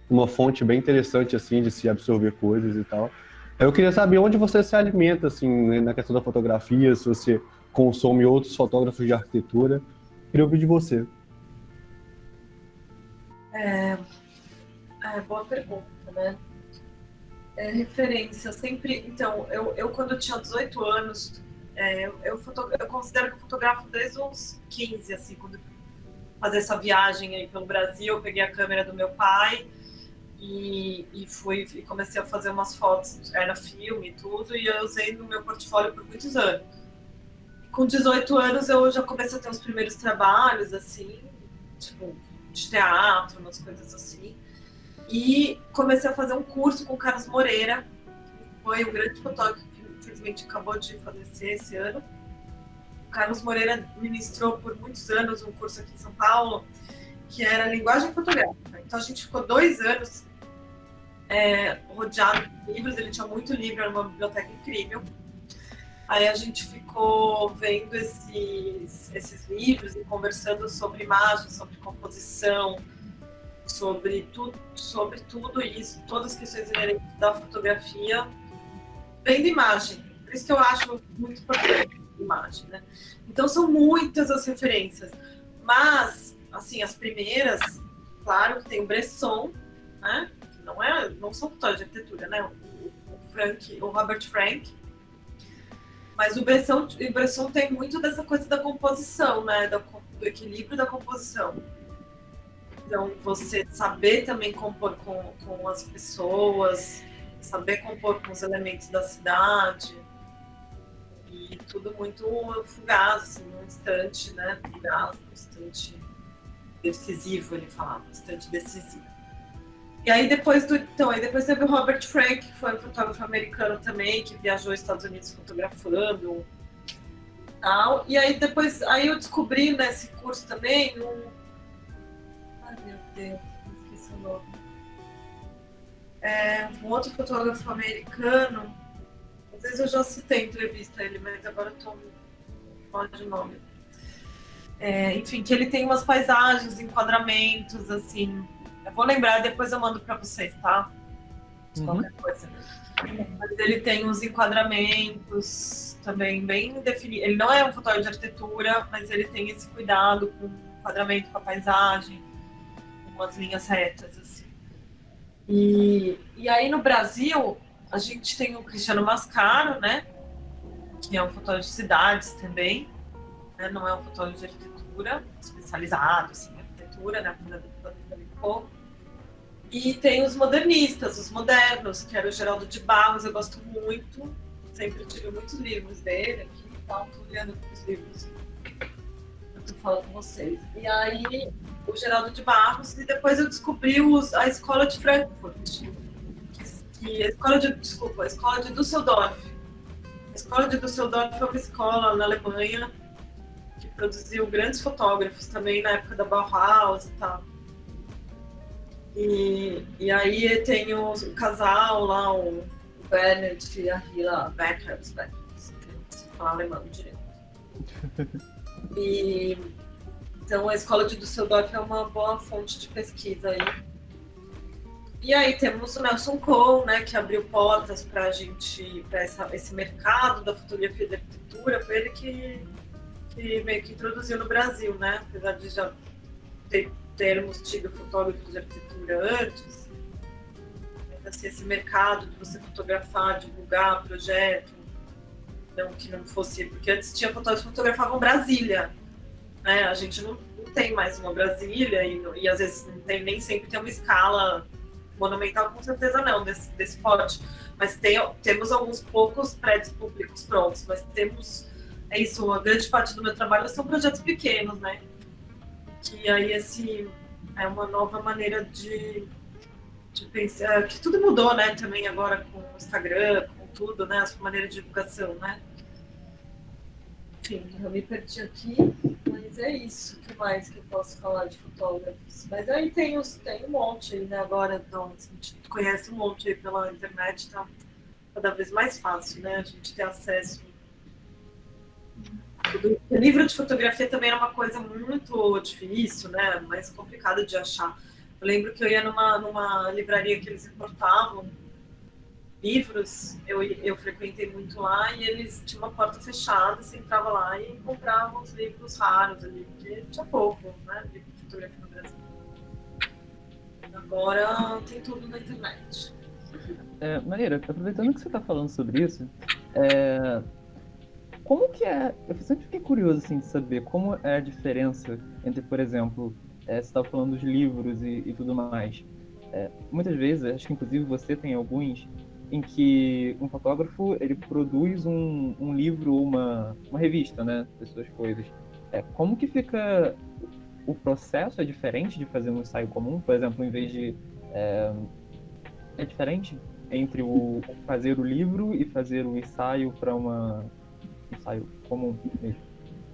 uma fonte bem interessante, assim, de se absorver coisas e tal. Eu queria saber onde você se alimenta, assim, né, na questão da fotografia, se você consome outros fotógrafos de arquitetura. Queria ouvir de você. Boa pergunta, né? Referência, sempre... Então, eu quando eu tinha 18 anos, eu considero que eu fotografo desde uns 15, assim, quando eu fazer essa viagem aí pelo Brasil, eu peguei a câmera do meu pai e comecei a fazer umas fotos, era filme e tudo, e eu usei no meu portfólio por muitos anos. Com 18 anos eu já comecei a ter os primeiros trabalhos, assim, tipo, de teatro, umas coisas assim. E comecei a fazer um curso com o Carlos Moreira, que foi um grande fotógrafo que infelizmente acabou de falecer esse ano. O Carlos Moreira ministrou por muitos anos um curso aqui em São Paulo, que era linguagem fotográfica. Então a gente ficou 2 anos rodeado de livros, ele tinha muito livro, era uma biblioteca incrível. Aí a gente ficou vendo esses livros e conversando sobre imagem, sobre composição, sobre tudo isso, todas as questões inerentes da fotografia, vendo imagem. Por isso que eu acho muito importante a imagem, né? Então são muitas as referências, mas, assim, as primeiras, claro que tem o Bresson, né? Que não são fotógrafos de arquitetura, né? O Robert Frank, mas o Bresson tem muito dessa coisa da composição, né? Do equilíbrio da composição. Então, você saber também compor com as pessoas, saber compor com os elementos da cidade, e tudo muito fugaz, assim, num instante, né? Fugaz, num instante decisivo, ele falava, um instante decisivo. E aí depois teve o Robert Frank, que foi um fotógrafo americano também, que viajou aos Estados Unidos fotografando. Tal. E aí depois eu descobri nesse curso também ai meu Deus, esqueci o nome. Um outro fotógrafo americano, às vezes eu já citei em entrevista ele, mas agora eu tô fora de nome. Enfim, que ele tem umas paisagens, enquadramentos, assim. Eu vou lembrar, depois eu mando para vocês, tá? Qualquer coisa. Mas ele tem uns enquadramentos também bem definidos. Ele não é um fotógrafo de arquitetura, mas ele tem esse cuidado com o enquadramento, com a paisagem, com as linhas retas, assim. E aí no Brasil, a gente tem o Cristiano Mascaro, né? Que é um fotógrafo de cidades também, né? Não é um fotógrafo de arquitetura, especializado assim, em arquitetura, né? E tem os modernistas, os modernos, que era o Geraldo de Barros, eu gosto muito, sempre tive muitos livros dele aqui, então estou olhando os livros eu tô falando com vocês. E aí, o Geraldo de Barros, e depois eu descobri a escola de Frankfurt, a escola de Düsseldorf. A escola de Düsseldorf foi uma escola na Alemanha que produziu grandes fotógrafos também na época da Bauhaus e tal. E aí tem o casal lá, o Bernhard e a Hila Beckert, se falar alemão direito. Então a escola de Düsseldorf é uma boa fonte de pesquisa aí. E aí temos o Nelson Kohn, né, que abriu portas para a gente, para esse mercado da fotografia e da arquitetura. Foi ele que meio que introduziu no Brasil, né, apesar de já termos tido fotógrafos de arquitetura antes. Assim, esse mercado de você fotografar, divulgar projeto, que não fosse, porque antes tinha fotógrafos que fotografavam Brasília, né? A gente não tem mais uma Brasília e às vezes não tem, nem sempre tem uma escala monumental, com certeza não, desse porte, mas temos alguns poucos prédios públicos prontos, mas temos, a grande parte do meu trabalho são projetos pequenos, né? Que aí é uma nova maneira de pensar, que tudo mudou, né, também agora com o Instagram, com tudo, né, a maneira de divulgação, né. Enfim, eu me perdi aqui, mas é isso. O que mais que eu posso falar de fotógrafos? Mas aí tem um monte aí, né, agora, então, a gente conhece um monte aí pela internet, tá cada vez mais fácil, né, a gente ter acesso. O livro de fotografia também era uma coisa muito difícil, né, mais complicada de achar. Eu lembro que eu ia numa livraria que eles importavam livros, eu frequentei muito lá e eles tinham uma porta fechada, você entrava lá e comprava uns livros raros ali, porque tinha pouco, né, livro de fotografia no Brasil. Agora tem tudo na internet. Maíra, aproveitando que você está falando sobre isso, como que é? Eu sempre fiquei curioso assim, de saber como é a diferença entre, por exemplo, você estava falando dos livros e tudo mais. Muitas vezes, acho que inclusive você tem alguns, em que um fotógrafo ele produz um livro ou uma revista, né, das suas coisas. Como que fica o processo? É diferente de fazer um ensaio comum? Por exemplo, em vez de... É diferente entre o fazer o livro e fazer o ensaio para um ensaio comum mesmo?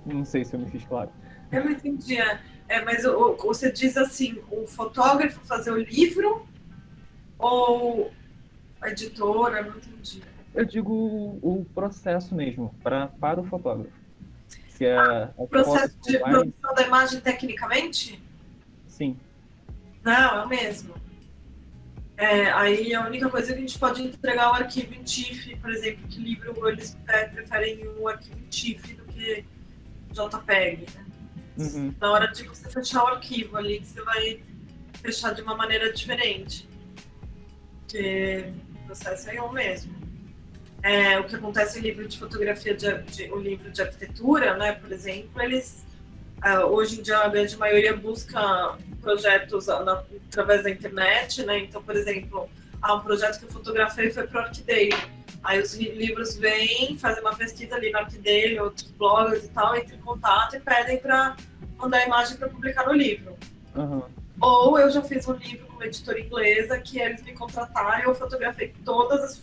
Não sei se eu me fiz claro. Eu não entendi. Mas você diz assim, o fotógrafo fazer o livro ou a editora? Eu não entendi. Eu digo o processo mesmo, para o fotógrafo. Se o processo de produção da imagem tecnicamente? Sim. Não, é o mesmo. Aí a única coisa é que a gente pode entregar o arquivo em TIFF, por exemplo, que livro eles preferem o arquivo em TIFF do que JPEG, né? Uhum. Na hora de você fechar o arquivo ali, você vai fechar de uma maneira diferente. Porque o processo é o mesmo. O que acontece em livro de fotografia, o livro de arquitetura, né, por exemplo, eles hoje em dia a grande maioria busca projetos através da internet, né? Então, por exemplo, um projeto que eu fotografei foi para o Arquidaily. Aí os livros vêm, fazem uma pesquisa ali no Arquidaily, outros blogs e tal, entram em contato e pedem para mandar a imagem para publicar no livro. Uhum. Ou eu já fiz um livro com uma editora inglesa que eles me contrataram e eu fotografei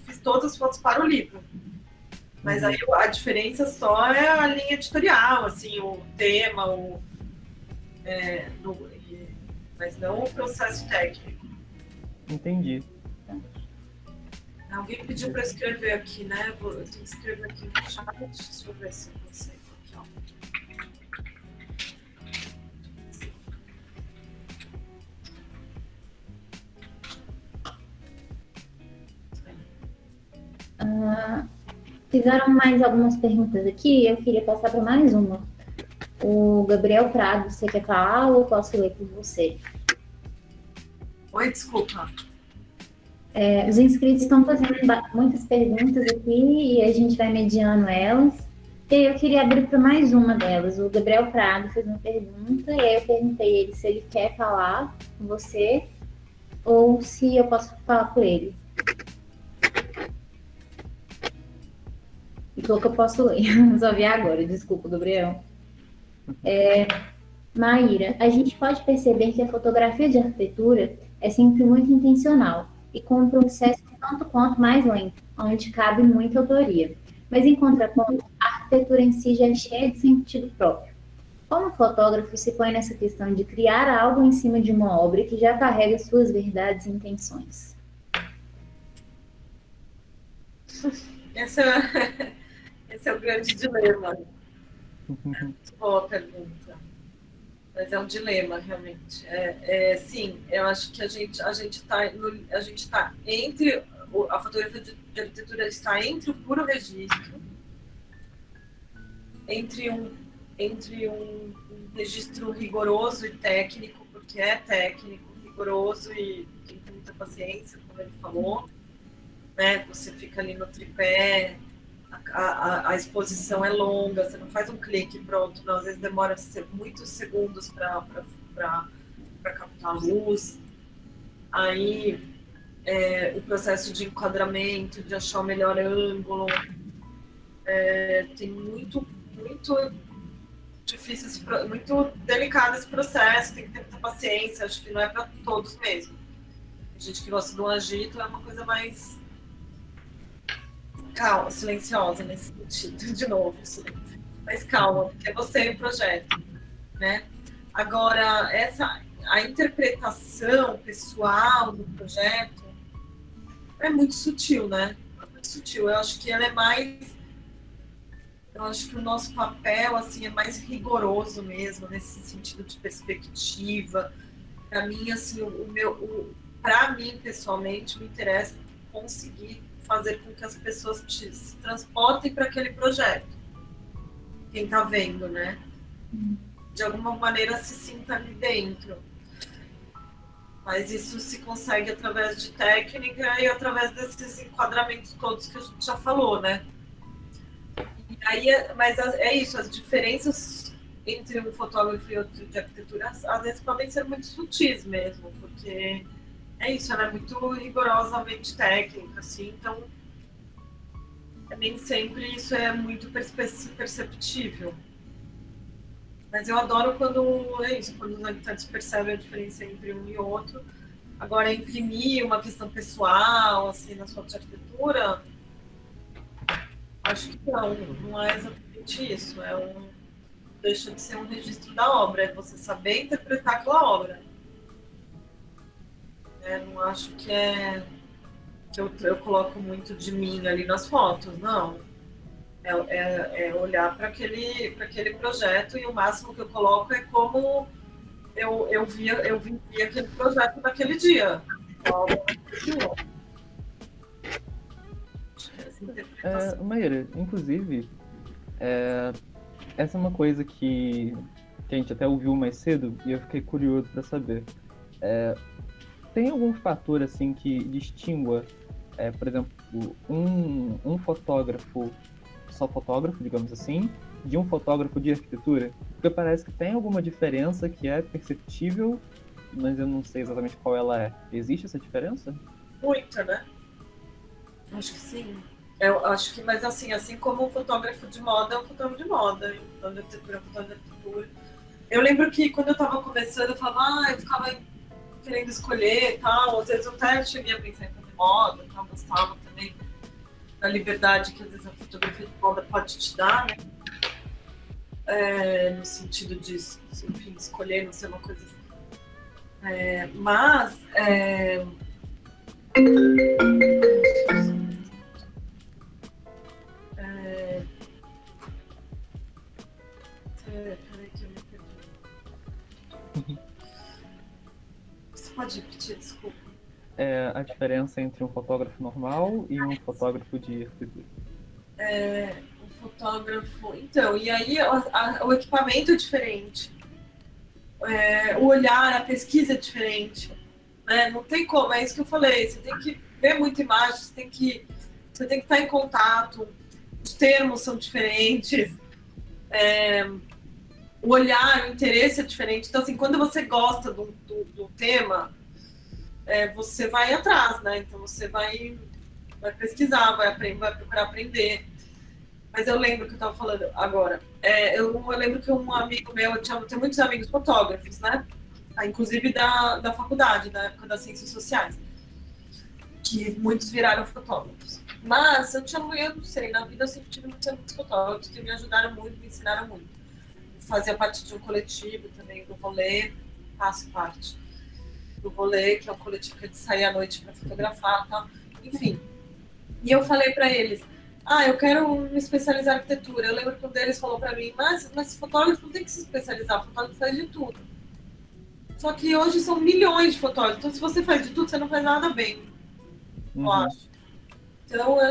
fiz todas as fotos para o livro. Mas aí a diferença só é a linha editorial, assim, o tema, mas não o processo técnico. Entendi. Alguém pediu para escrever aqui, né? Eu tenho que escrever aqui no chat. Deixa eu ver se eu consigo aqui, ó. Fizeram mais algumas perguntas aqui, eu queria passar para mais uma. O Gabriel Prado, você quer falar ou eu posso ler por você? Oi, desculpa. Os inscritos estão fazendo muitas perguntas aqui e a gente vai mediando elas. E aí eu queria abrir para mais uma delas. O Gabriel Prado fez uma pergunta e aí eu perguntei ele se ele quer falar com você ou se eu posso falar por ele. E falou que eu posso ler. Só vi agora, desculpa, Gabriel. Maíra, a gente pode perceber que a fotografia de arquitetura é sempre muito intencional e com um processo tanto quanto mais lento, onde cabe muita autoria. Mas, em contraponto, a arquitetura em si já é cheia de sentido próprio. Como o fotógrafo se põe nessa questão de criar algo em cima de uma obra que já carrega suas verdades e intenções? Esse é o grande dilema. Boa pergunta. Mas é um dilema, realmente. Sim, eu acho que a gente está entre... A fotografia de arquitetura está entre o puro registro, entre um registro rigoroso e técnico, porque é técnico, rigoroso e tem muita paciência, como ele falou, né? Você fica ali no tripé, a exposição é longa, você não faz um clique pronto, não, às vezes demora muitos segundos para captar a luz. Aí o processo de enquadramento, de achar o melhor ângulo, tem muito difícil, muito delicado esse processo, tem que ter muita paciência, acho que não é para todos mesmo. A gente que gosta do agito é uma coisa mais calma, silenciosa nesse sentido, de novo, mais calma, porque é você e o projeto, né? Agora, a interpretação pessoal do projeto é muito sutil, né? É muito sutil. Eu acho que ela é mais... Eu acho que o nosso papel, assim, é mais rigoroso mesmo, nesse sentido de perspectiva. Para mim, assim, para mim, pessoalmente, me interessa conseguir fazer com que as pessoas se transportem para aquele projeto. Quem está vendo, né? De alguma maneira se sinta ali dentro. Mas isso se consegue através de técnica e através desses enquadramentos todos que a gente já falou, né? E aí, mas é isso, as diferenças entre um fotógrafo e outro de arquitetura, às vezes podem ser muito sutis mesmo, porque é isso, ela é muito rigorosamente técnica, assim, então nem sempre isso é muito perceptível. Mas eu adoro quando é isso, quando os habitantes percebem a diferença entre um e outro. Agora, imprimir uma questão pessoal, assim, na sua arquitetura, acho que não é exatamente isso. Deixa de ser um registro da obra, é você saber interpretar aquela obra. Não acho que eu coloco muito de mim ali nas fotos, não. É olhar para aquele projeto e o máximo que eu coloco é como eu vivi aquele projeto naquele dia. Maíra, inclusive, essa é uma coisa que a gente até ouviu mais cedo e eu fiquei curioso para saber. Tem algum fator assim que distingua, por exemplo, um fotógrafo, só fotógrafo, digamos assim, de um fotógrafo de arquitetura? Porque parece que tem alguma diferença que é perceptível, mas eu não sei exatamente qual ela é. Existe essa diferença? Muita, né? Acho que sim. Eu acho que, mas assim como um fotógrafo de moda é um fotógrafo de moda, um fotógrafo de arquitetura é um fotógrafo de arquitetura. Eu lembro que quando eu estava começando, eu falava, eu ficava querendo escolher e tal. Às vezes eu até cheguei a pensar em fazer moda, tal, gostava também da liberdade que às vezes a fotografia de moda pode te dar, né? No sentido de, enfim, escolher, não ser uma coisa assim. Mas peraí que eu me perdi. Você pode repetir, desculpa. A diferença entre um fotógrafo normal e um fotógrafo de arquitetura. Um fotógrafo... Então, e aí o equipamento é diferente. O olhar, a pesquisa é diferente. Né? Não tem como, é isso que eu falei. Você tem que ver muita imagem, você tem que estar em contato. Os termos são diferentes. O olhar, o interesse é diferente. Então, assim, quando você gosta do tema, você vai atrás, né? Então, você vai pesquisar, vai procurar aprender. Mas eu lembro que eu estava falando agora. Eu lembro que um amigo meu, eu tenho muitos amigos fotógrafos, né? Inclusive da faculdade, da época das ciências sociais, que muitos viraram fotógrafos. Mas eu não sei, na vida eu sempre tive muitos amigos fotógrafos que me ajudaram muito, me ensinaram muito. Fazia parte de um coletivo também, do Rolê, faço parte do Rolê, que é um coletivo que é de sair à noite para fotografar e tal. Enfim. E eu falei para eles, eu quero me especializar em arquitetura. Eu lembro que um deles falou para mim, mas fotógrafo não tem que se especializar, fotógrafo faz de tudo. Só que hoje são milhões de fotógrafos, então se você faz de tudo, você não faz nada bem, eu acho. Então eu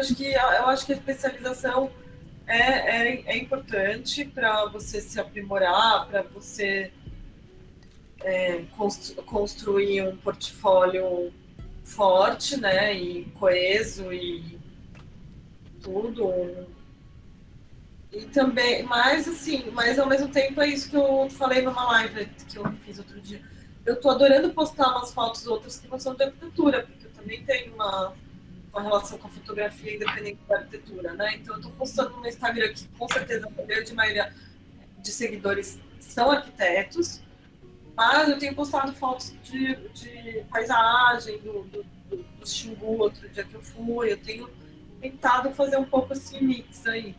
acho que a especialização é importante para você se aprimorar, para você construir um portfólio forte, né, e coeso e tudo. E também, mas ao mesmo tempo é isso que eu falei numa live que eu fiz outro dia. Eu tô adorando postar umas fotos outras que não são de arquitetura, porque eu também tenho uma relação com a fotografia independente da arquitetura, né? Então eu tô postando no Instagram que com certeza a grande maioria de seguidores são arquitetos, mas eu tenho postado fotos de paisagem, do Xingu, outro dia que eu fui. Eu tenho tentado fazer um pouco esse mix aí.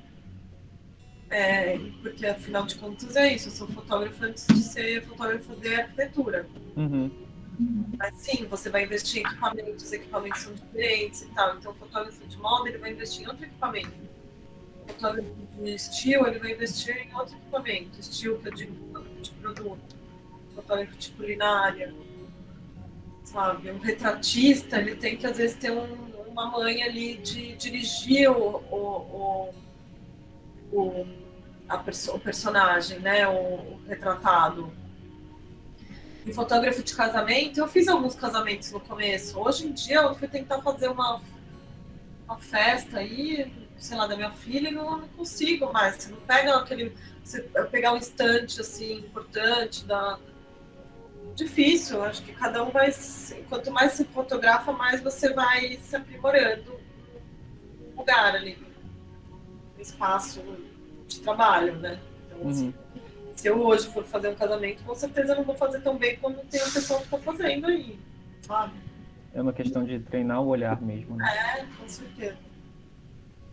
Porque afinal de contas é isso, eu sou fotógrafa antes de ser fotógrafa de arquitetura. Uhum. Mas sim, você vai investir em equipamentos, os equipamentos são diferentes e tal. Então o fotógrafo de moda, ele vai investir em outro equipamento. O fotógrafo de estilo, ele vai investir em outro equipamento. Estilo, que eu digo, fotógrafo de produto, fotógrafo de culinária, sabe? Um retratista, ele tem que às vezes ter um uma manha ali de dirigir o personagem, né? O retratado. E fotógrafo de casamento, eu fiz alguns casamentos no começo. Hoje em dia eu fui tentar fazer uma festa aí, sei lá, da minha filha e não consigo mais. Você não pega aquele. Você pegar um instante assim, importante, difícil. Acho que cada um vai. Quanto mais se fotografa, mais você vai se aprimorando no lugar ali, no espaço de trabalho, né? Então, assim, se eu hoje for fazer um casamento, com certeza eu não vou fazer tão bem como tem a pessoa que está fazendo aí, sabe? É uma questão de treinar o olhar mesmo, né? Com certeza.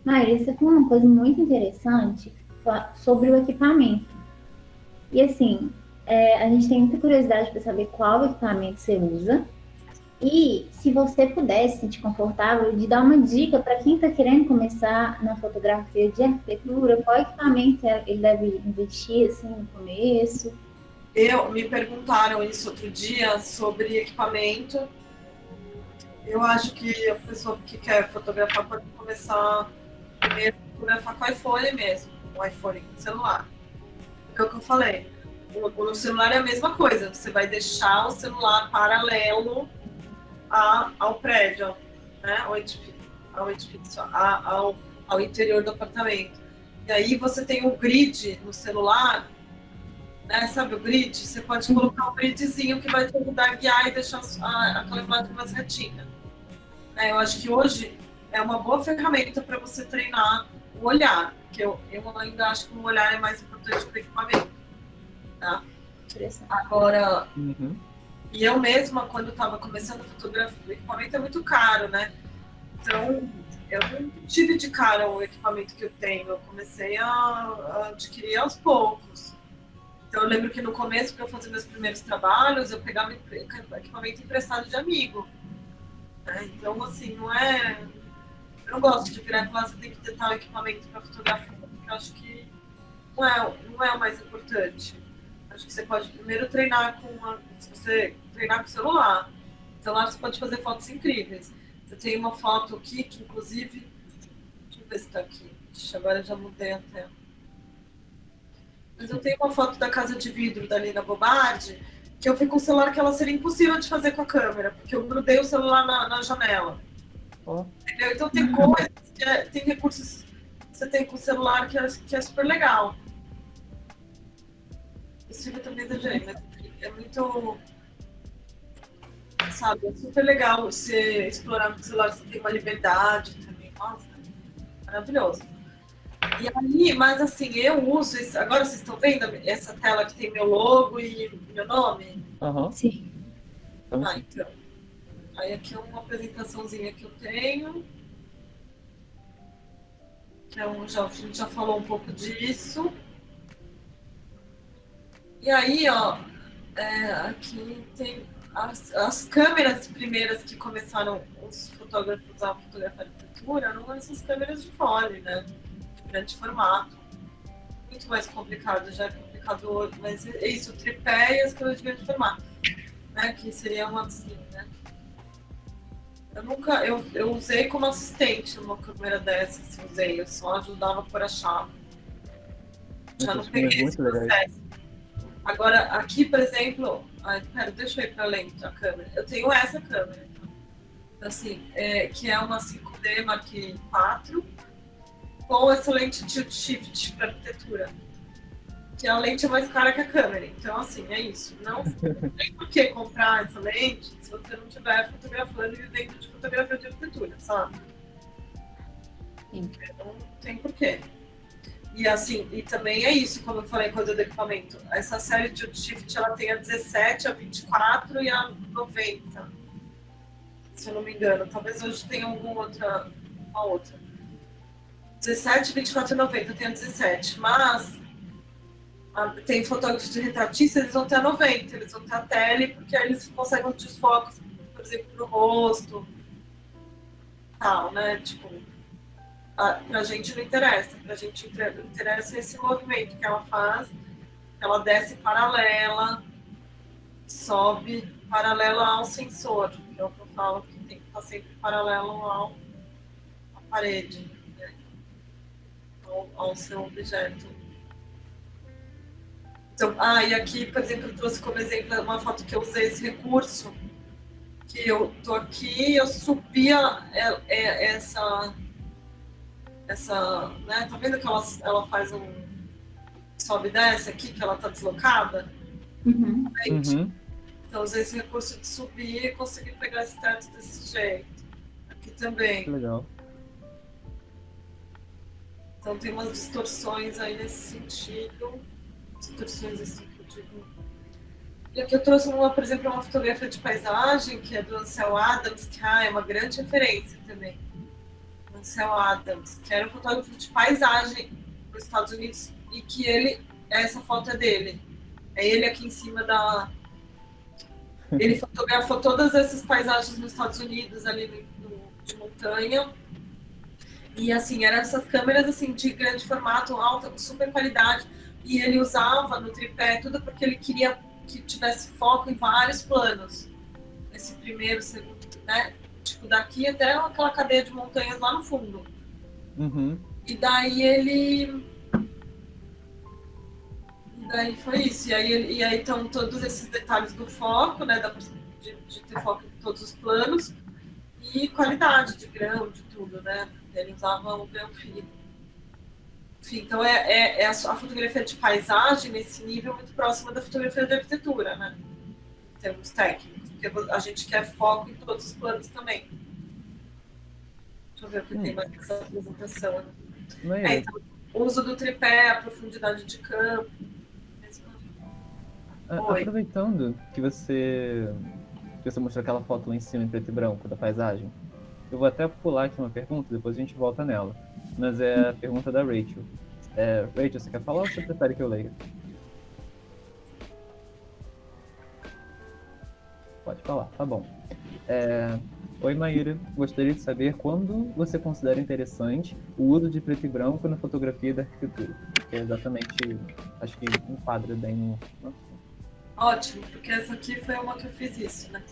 Maíra, você falou uma coisa muito interessante sobre o equipamento. E assim, a gente tem muita curiosidade para saber qual equipamento você usa. E se você pudesse se sentir confortável de dar uma dica para quem está querendo começar na fotografia de arquitetura, qual equipamento ele deve investir assim, no começo? Me perguntaram isso outro dia sobre equipamento. Eu acho que a pessoa que quer fotografar pode começar primeiro a fotografar com o iPhone mesmo, o iPhone celular. Porque é o que eu falei, no celular é a mesma coisa, você vai deixar o celular paralelo ao prédio, né? ao interior do apartamento. E aí você tem o grid no celular, né? Sabe o grid? Você pode colocar um gridzinho que vai te ajudar a guiar e deixar aquela imagem mais retinha. Eu acho que hoje é uma boa ferramenta para você treinar o olhar, porque eu ainda acho que o olhar é mais importante que o equipamento. Tá? Agora, e eu mesma, quando estava começando a fotografia, o equipamento é muito caro, né? Então, eu não tive de cara o equipamento que eu tenho, eu comecei a adquirir aos poucos. Então, eu lembro que no começo, para eu fazer meus primeiros trabalhos, eu pegava equipamento emprestado de amigo. Então, assim, não é... Eu não gosto de virar e falar, você tem que ter tal equipamento para fotografar, porque eu acho que não é o mais importante. Acho que você pode primeiro treinar se você treinar com o celular. No celular você pode fazer fotos incríveis. Você tem uma foto aqui que, inclusive... Deixa eu ver se está aqui. Agora eu já mudei a tela. Mas eu tenho uma foto da Casa de Vidro da Lina Bobardi, que eu fui com o celular que ela seria impossível de fazer com a câmera, porque eu grudei o celular na janela. Entendeu? Então tem coisas, tem recursos que você tem com o celular que é super legal. Esse filme também exagerei, mas é muito... Sabe, é super legal você explorar com o celular, você tem uma liberdade também. Nossa, maravilhoso. E aí, mas assim, eu uso isso. Agora vocês estão vendo essa tela que tem meu logo e meu nome? Sim. Então. Aí aqui é uma apresentaçãozinha que eu tenho. Que a gente já falou um pouco disso. E aí, ó, aqui tem as câmeras primeiras que começaram os fotógrafos a fotografar arquitetura, eram essas câmeras de fole, né? Grande formato. Muito mais complicado, já é complicado hoje, mas é isso, o tripé e as câmeras de grande formato, né? Que seria uma assim, né? Eu usei como assistente uma câmera dessas, eu só ajudava a pôr a chave. Já não peguei esse processo. Agora, aqui, por exemplo, deixa eu ir para lente a câmera. Eu tenho essa câmera, assim, que é uma 5D Mark IV, com essa lente tilt shift para arquitetura, que a lente é mais cara que a câmera. Então, assim, é isso. Não tem por que comprar essa lente se você não estiver fotografando e vivendo de fotografia de arquitetura, sabe? Então, não tem por quê. E assim, e também é isso, como eu falei, coisa do equipamento. Essa série tilt shift, ela tem a 17, a 24 e a 90. Se eu não me engano. Talvez hoje tenha uma outra. 17, 24 e 90, tem a 17. Mas tem fotógrafos de retratistas, eles vão ter a 90, eles vão ter a tele, porque aí eles conseguem os desfocos, por exemplo, pro rosto. Tal, né? Tipo, pra gente não interessa. Pra gente interessa esse movimento que ela faz. Ela desce paralela, sobe paralela ao sensor. Que é o que eu falo, que tem que estar sempre paralelo parede, né, ao seu objeto. Então, e aqui, por exemplo, eu trouxe como exemplo uma foto que eu usei esse recurso, que eu tô aqui, eu subia essa, né, tá vendo que ela faz sobe e desce aqui, que ela tá deslocada? Uhum. Uhum. Então, usei esse recurso de subir e consegui pegar esse teto desse jeito. Aqui também. Que legal. Então, tem umas distorções aí nesse sentido. Distorções assim que eu digo. E aqui eu trouxe, por exemplo, uma fotografia de paisagem, que é do Ansel Adams, que é uma grande referência também. Ansel Adams, que era um fotógrafo de paisagem nos Estados Unidos, e que essa foto é dele. É ele aqui em cima Ele fotografou todas essas paisagens nos Estados Unidos, ali de montanha. E, assim, eram essas câmeras, assim, de grande formato, alta, super qualidade. E ele usava no tripé tudo porque ele queria que tivesse foco em vários planos. Esse primeiro, segundo, né? Tipo, daqui até aquela cadeia de montanhas lá no fundo. Uhum. E daí foi isso. E aí estão todos esses detalhes do foco, né? De ter foco em todos os planos. E qualidade de grão, de tudo, né? Ele usava o grão fino. Enfim, então a fotografia de paisagem nesse nível muito próxima da fotografia de arquitetura, né? Em termos técnicos. Porque a gente quer foco em todos os planos também. Deixa eu ver o que tem mais nessa apresentação. Então, o uso do tripé, a profundidade de campo. Aproveitando que você mostrou aquela foto lá em cima em preto e branco da paisagem, eu vou até pular aqui uma pergunta, depois a gente volta nela. Mas é a pergunta da Rachel. Rachel, você quer falar ou você prefere que eu leia? Pode falar, tá bom. Oi, Maíra. Gostaria de saber quando você considera interessante o uso de preto e branco na fotografia da arquitetura. Que é exatamente, acho que enquadra bem no... Ótimo, porque essa aqui foi uma que eu fiz isso, né?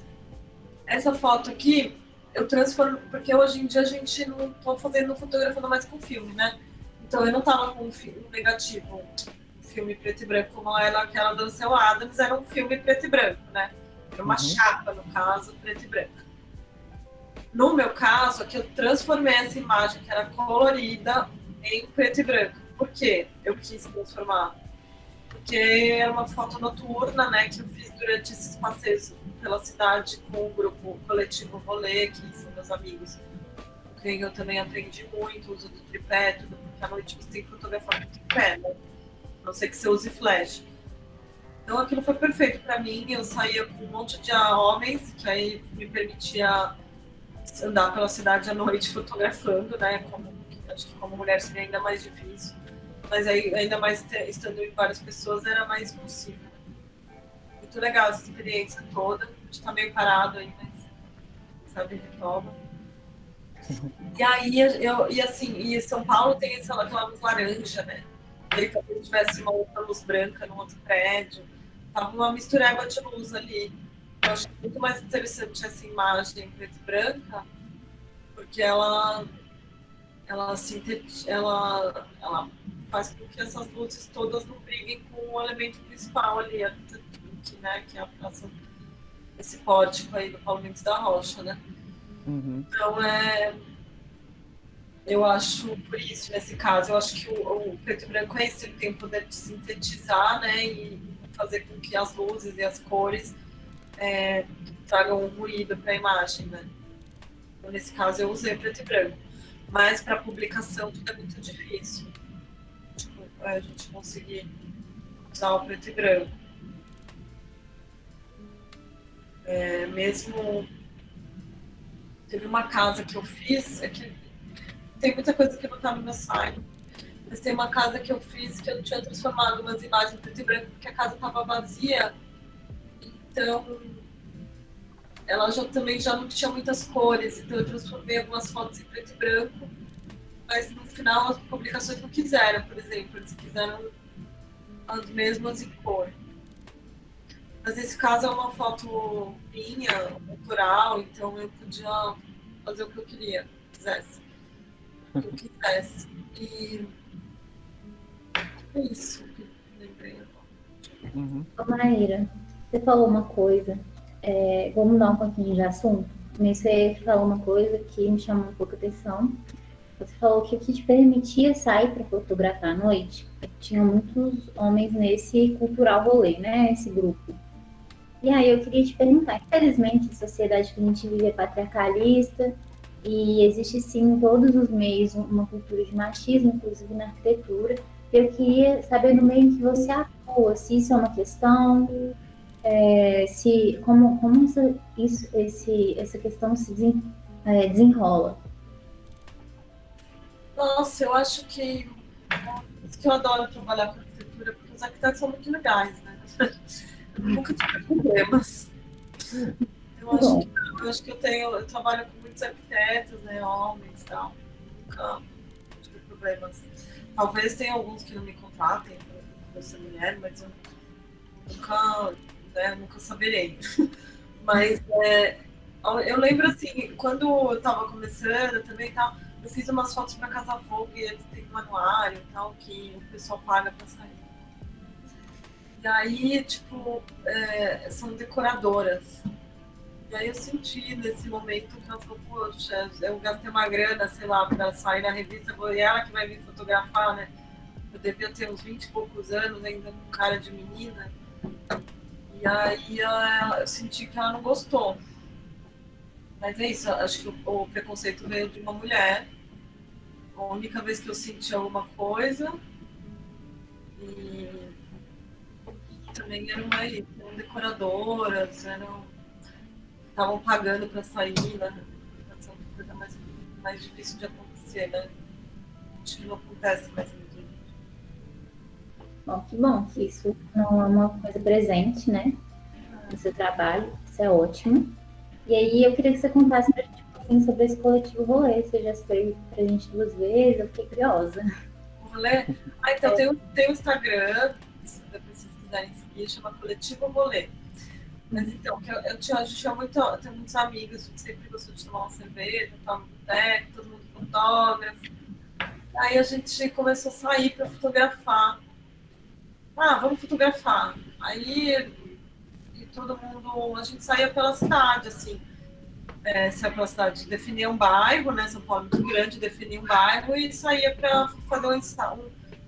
Essa foto aqui, eu transformo, porque hoje em dia a gente não tá fotografando mais com filme, né? Então eu não tava com um negativo, um filme preto e branco, como aquela do Ansel Adams, era um filme preto e branco, né? Era uma chapa, no caso, preto e branco. No meu caso, aqui eu transformei essa imagem que era colorida em preto e branco. Por quê? Eu quis transformar. Porque era uma foto noturna, né, que eu fiz durante esses passeios pela cidade com o grupo coletivo Rolê, que são meus amigos, com quem eu também aprendi muito o uso do tripé, tudo, porque à noite você tem que fotografar com tripé, né? A não ser que você use flash. Então aquilo foi perfeito para mim, eu saía com um monte de homens, que aí me permitia andar pela cidade à noite fotografando, né, acho que como mulher seria ainda mais difícil. Mas aí, ainda mais estando em várias pessoas, era mais possível. Muito legal essa experiência toda. A gente tá meio parado aí, mas sabe, retoma. E aí, e São Paulo tem aquela luz laranja, né? E aí, talvez tivesse uma outra luz branca no outro prédio. Tava uma mistureba de luz ali. Eu acho muito mais interessante essa imagem preta e branca, porque ela faz com que essas luzes todas não briguem com o elemento principal ali, né, que é esse pórtico aí do Paulo Mendes da Rocha, né? Uhum. Então, eu acho, por isso, nesse caso, eu acho que o preto e branco é isso, ele tem o poder de sintetizar, né, e fazer com que as luzes e as cores tragam um ruído para a imagem, né? Então, nesse caso, eu usei preto e branco. Mas para publicação tudo é muito difícil. Tipo, a gente conseguir usar o preto e branco. Mesmo teve uma casa que eu fiz, que tem muita coisa que não tá no meu site, mas tem uma casa que eu fiz que eu tinha transformado umas imagens em preto e branco porque a casa estava vazia. Então ela também já não tinha muitas cores, então eu transformei algumas fotos em preto e branco, mas no final as publicações não quiseram, por exemplo, eles quiseram as mesmas em cor. Mas nesse caso é uma foto minha, natural, então eu podia fazer o que eu quisesse. eu quisesse. E é isso que eu lembrei agora. Uhum. Ô, Maíra, você falou uma coisa, vou mudar um pouquinho de assunto, mas você falou uma coisa que me chamou um pouco a atenção. Você falou que o que te permitia sair para fotografar à noite, tinha muitos homens nesse cultural rolê, né? Esse grupo. E aí eu queria te perguntar, infelizmente a sociedade que a gente vive é patriarcalista e existe sim em todos os meios uma cultura de machismo, inclusive na arquitetura. Eu queria saber no meio em que você atua, se isso é uma questão, como essa questão se desenrola. Nossa, eu acho que eu adoro trabalhar com arquitetura, porque os arquitetos são muito legais, né? Eu nunca tive problemas. Eu acho que eu trabalho com muitos arquitetos, né, homens e tal. Nunca tive problemas. Talvez tenha alguns que não me contratem por ser mulher, mas eu nunca saberei. Mas eu lembro assim, quando eu estava começando também tal, eu fiz umas fotos para Casa Vogue, eles têm um anuário e tal, que o pessoal paga para sair. E aí, tipo, são decoradoras. E aí eu senti nesse momento que ela falou, poxa, eu gastei uma grana, sei lá, para sair na revista, e ela que vai vir fotografar, né? Eu devia ter uns 20 e poucos anos, ainda com cara de menina. E aí eu senti que ela não gostou. Mas é isso, acho que o preconceito veio de uma mulher. A única vez que eu senti alguma coisa. E também eram decoradoras, estavam pagando para sair, né? Essa é uma coisa mais difícil de acontecer, né? Acho que não acontece mais muito. Bom, que bom que isso não é uma coisa presente, né? No seu trabalho, isso é ótimo. E aí eu queria que você contasse pra gente um pouquinho sobre esse coletivo rolê. Você já foi pra gente 2 vezes, eu fiquei curiosa. Rolê? Então tem o Instagram, depois se vocês quiserem seguir, chama Coletivo Rolê. Mas então, a gente tinha muitos amigos, a gente sempre gostou de tomar uma cerveja, tomar um boteco, todo mundo fotógrafo. Aí a gente começou a sair para fotografar. Vamos fotografar. Aí todo mundo, a gente saía pela cidade, assim. Saía pela cidade, definia um bairro, né? São Paulo é muito grande, definia um bairro e saía para fazer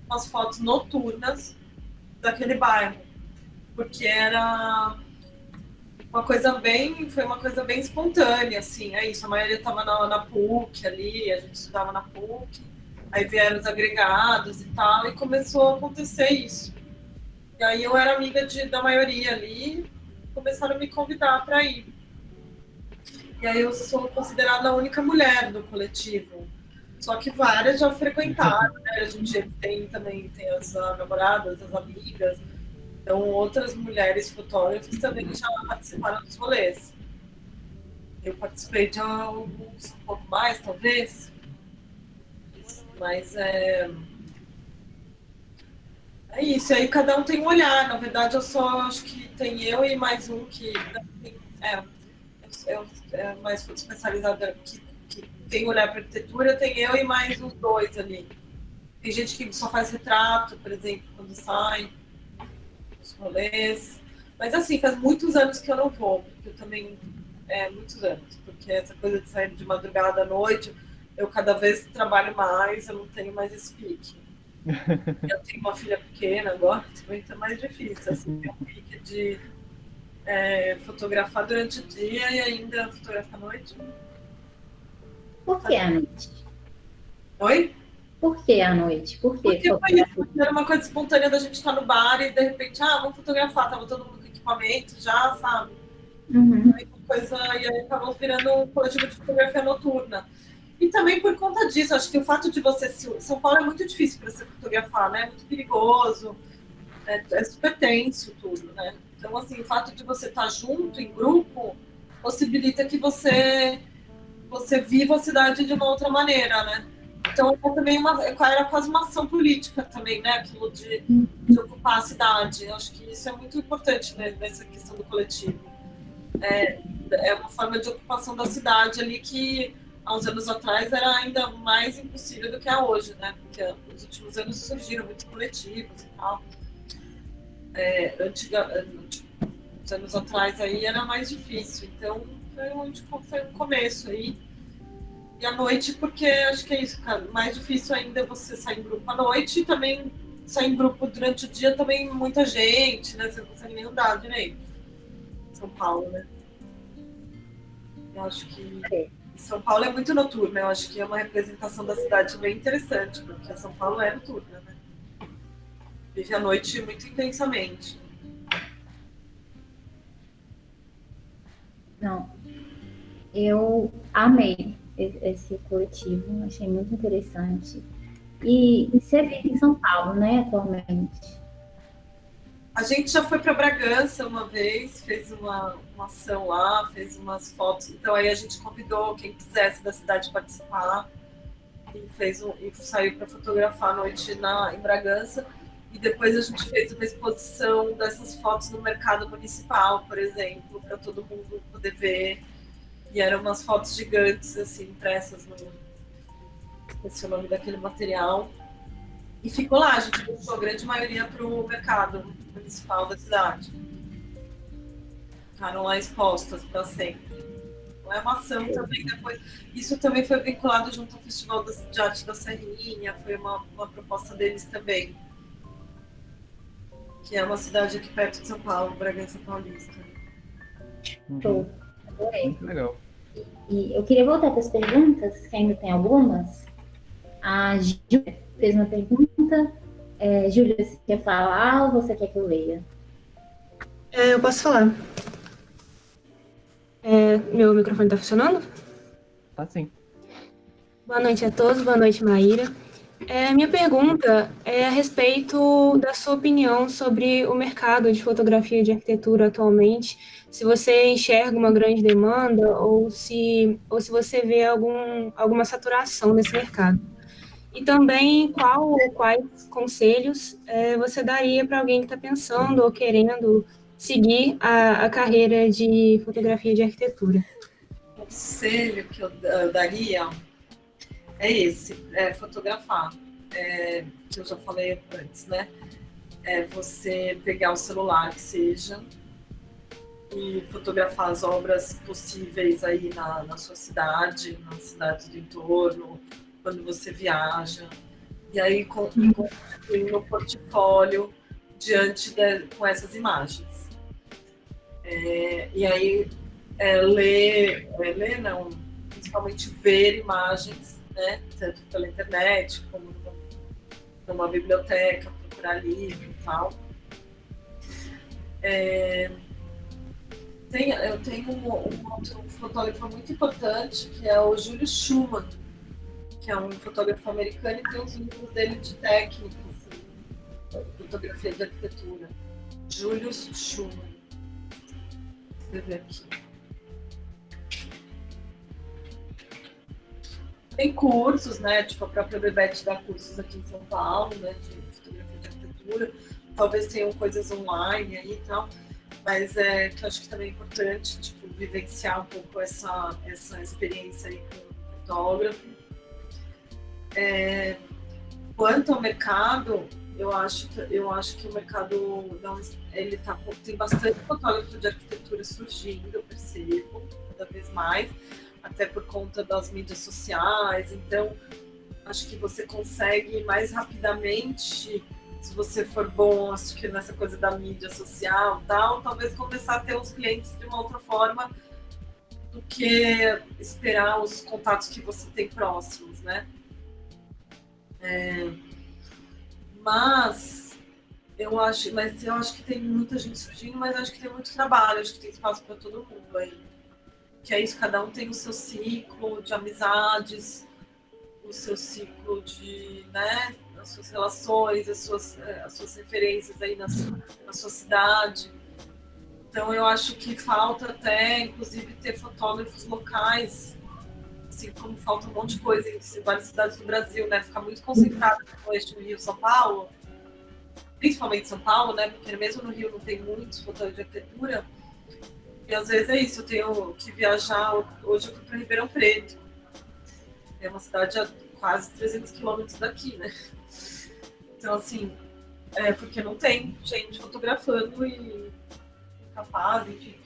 umas fotos noturnas daquele bairro. Porque foi uma coisa bem espontânea, assim, é isso. A maioria estava na PUC ali, a gente estudava na PUC, aí vieram os agregados e tal, e começou a acontecer isso. E aí eu era amiga da maioria ali, começaram a me convidar para ir. E aí eu sou considerada a única mulher do coletivo. Só que várias já frequentaram, né? A gente tem as namoradas, as amigas. Então outras mulheres fotógrafas também já participaram dos rolês. Eu participei de alguns, um pouco mais, talvez. Mas é isso, aí cada um tem um olhar. Na verdade, acho que tem eu e mais um que é mais especializada, que tem olhar para arquitetura, tem eu e mais uns 2 ali. Tem gente que só faz retrato, por exemplo, quando sai, os rolês. Mas assim, faz muitos anos que eu não vou, porque eu também, muitos anos, porque essa coisa de sair de madrugada à noite, eu cada vez trabalho mais, eu não tenho mais esse pique. Eu tenho uma filha pequena agora, também tá mais difícil, assim, ter um pique de fotografar durante o dia e ainda fotografar à noite. Por que à noite? Oi? Por que à noite? Por que Porque era uma coisa espontânea da gente estar no bar e de repente, vamos fotografar, tava todo mundo com equipamento já, sabe? Uhum. E aí acabou virando um coletivo de fotografia noturna. E também por conta disso, acho que o fato de São Paulo é muito difícil para você fotografar, né? É muito perigoso, é super tenso tudo, né? Então, assim, o fato de você estar junto, em grupo, possibilita que você viva a cidade de uma outra maneira, né? Então, também era quase uma ação política também, né? Aquilo de ocupar a cidade. Eu acho que isso é muito importante, né, nessa questão do coletivo. É uma forma de ocupação da cidade ali que há uns anos atrás era ainda mais impossível do que é hoje, né? Porque nos últimos anos surgiram muitos coletivos e tal. Uns anos atrás aí era mais difícil, então foi um começo aí. E à noite, porque acho que é isso, cara, mais difícil ainda é você sair em grupo à noite e também sair em grupo durante o dia também muita gente, né? Você não consegue nem andar direito. São Paulo, né? Eu acho que São Paulo é muito noturno, eu acho que é uma representação da cidade bem interessante, porque São Paulo é noturna, né? Vive a noite muito intensamente. Não, eu amei esse coletivo, achei muito interessante. E você vive em São Paulo, né, atualmente? A gente já foi para Bragança uma vez, fez uma ação lá, fez umas fotos. Então aí a gente convidou quem quisesse da cidade participar e saiu para fotografar à noite em Bragança. E depois a gente fez uma exposição dessas fotos no mercado municipal, por exemplo, para todo mundo poder ver. E eram umas fotos gigantes, assim, impressas esse é o nome daquele material. E ficou lá, a gente deixou a grande maioria para o mercado municipal da cidade. Ficaram lá expostas para sempre. Então é uma ação também depois. Isso também foi vinculado junto ao Festival de Arte da Serrinha, foi uma proposta deles também. Que é uma cidade aqui perto de São Paulo, Bragança Paulista. Show, adorei. Muito legal. E eu queria voltar para as perguntas, que ainda tem algumas. A Júlia fez uma pergunta. Júlia, você quer falar ou você quer que eu leia? Eu posso falar. Meu microfone está funcionando? Tá sim. Boa noite a todos, boa noite, Maíra. Minha pergunta é a respeito da sua opinião sobre o mercado de fotografia de arquitetura atualmente, se você enxerga uma grande demanda ou se você vê alguma saturação nesse mercado. E também quais conselhos você daria para alguém que está pensando ou querendo seguir a carreira de fotografia de arquitetura? O conselho que eu daria é esse, fotografar, que eu já falei antes, né? Você pegar o celular, que seja, e fotografar as obras possíveis aí na sua cidade, nas cidades do entorno, quando você viaja, e aí construir no portfólio com essas imagens. E aí principalmente ver imagens, né, tanto pela internet como numa biblioteca, procurar livro e tal. Eu tenho um outro fotógrafo muito importante, que é o Júlio Schumann, que é um fotógrafo americano, e tem os livros dele de técnica, assim, fotografia de arquitetura. Júlio Schumann. Deixa eu ver aqui. Tem cursos, né? Tipo, a própria Bebete dá cursos aqui em São Paulo, né? De fotografia de arquitetura. Talvez tenham coisas online aí e tal. Mas que eu acho que também é importante, tipo, vivenciar um pouco essa experiência aí com o fotógrafo. Quanto ao mercado, eu acho que o mercado tem bastante fotógrafo de arquitetura surgindo, eu percebo, cada vez mais, até por conta das mídias sociais. Então, acho que você consegue mais rapidamente, se você for bom, acho que nessa coisa da mídia social e tal, talvez começar a ter os clientes de uma outra forma do que esperar os contatos que você tem próximos, né? Mas eu acho que tem muita gente surgindo, mas acho que tem muito trabalho, acho que tem espaço para todo mundo aí. Que é isso, cada um tem o seu ciclo de amizades, o seu ciclo de, né, as suas relações, as suas referências aí na sua cidade. Então eu acho que falta até, inclusive, ter fotógrafos locais, assim como falta um monte de coisa em várias cidades do Brasil, né? Ficar muito concentrado no eixo Rio, São Paulo, principalmente São Paulo, né? Porque mesmo no Rio não tem muitos fotógrafos de arquitetura. E às vezes é isso, eu tenho que viajar. Hoje eu fui para Ribeirão Preto. É uma cidade a quase 300 quilômetros daqui, né? Então, assim, porque não tem gente fotografando e capaz, enfim.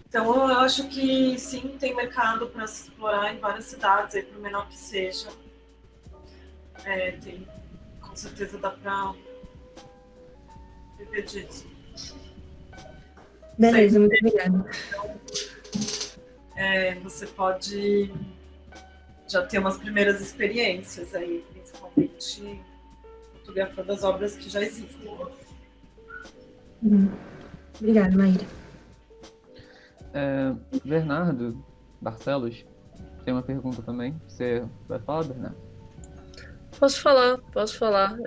Então, eu acho que sim, tem mercado para se explorar em várias cidades, aí, por menor que seja. Com certeza dá para viver disso. Beleza, muito obrigada. Você pode já ter umas primeiras experiências aí, principalmente fotografando as obras que já existem. Obrigada, Maíra. Bernardo Barcelos tem uma pergunta também. Você vai falar, Bernardo? Posso falar.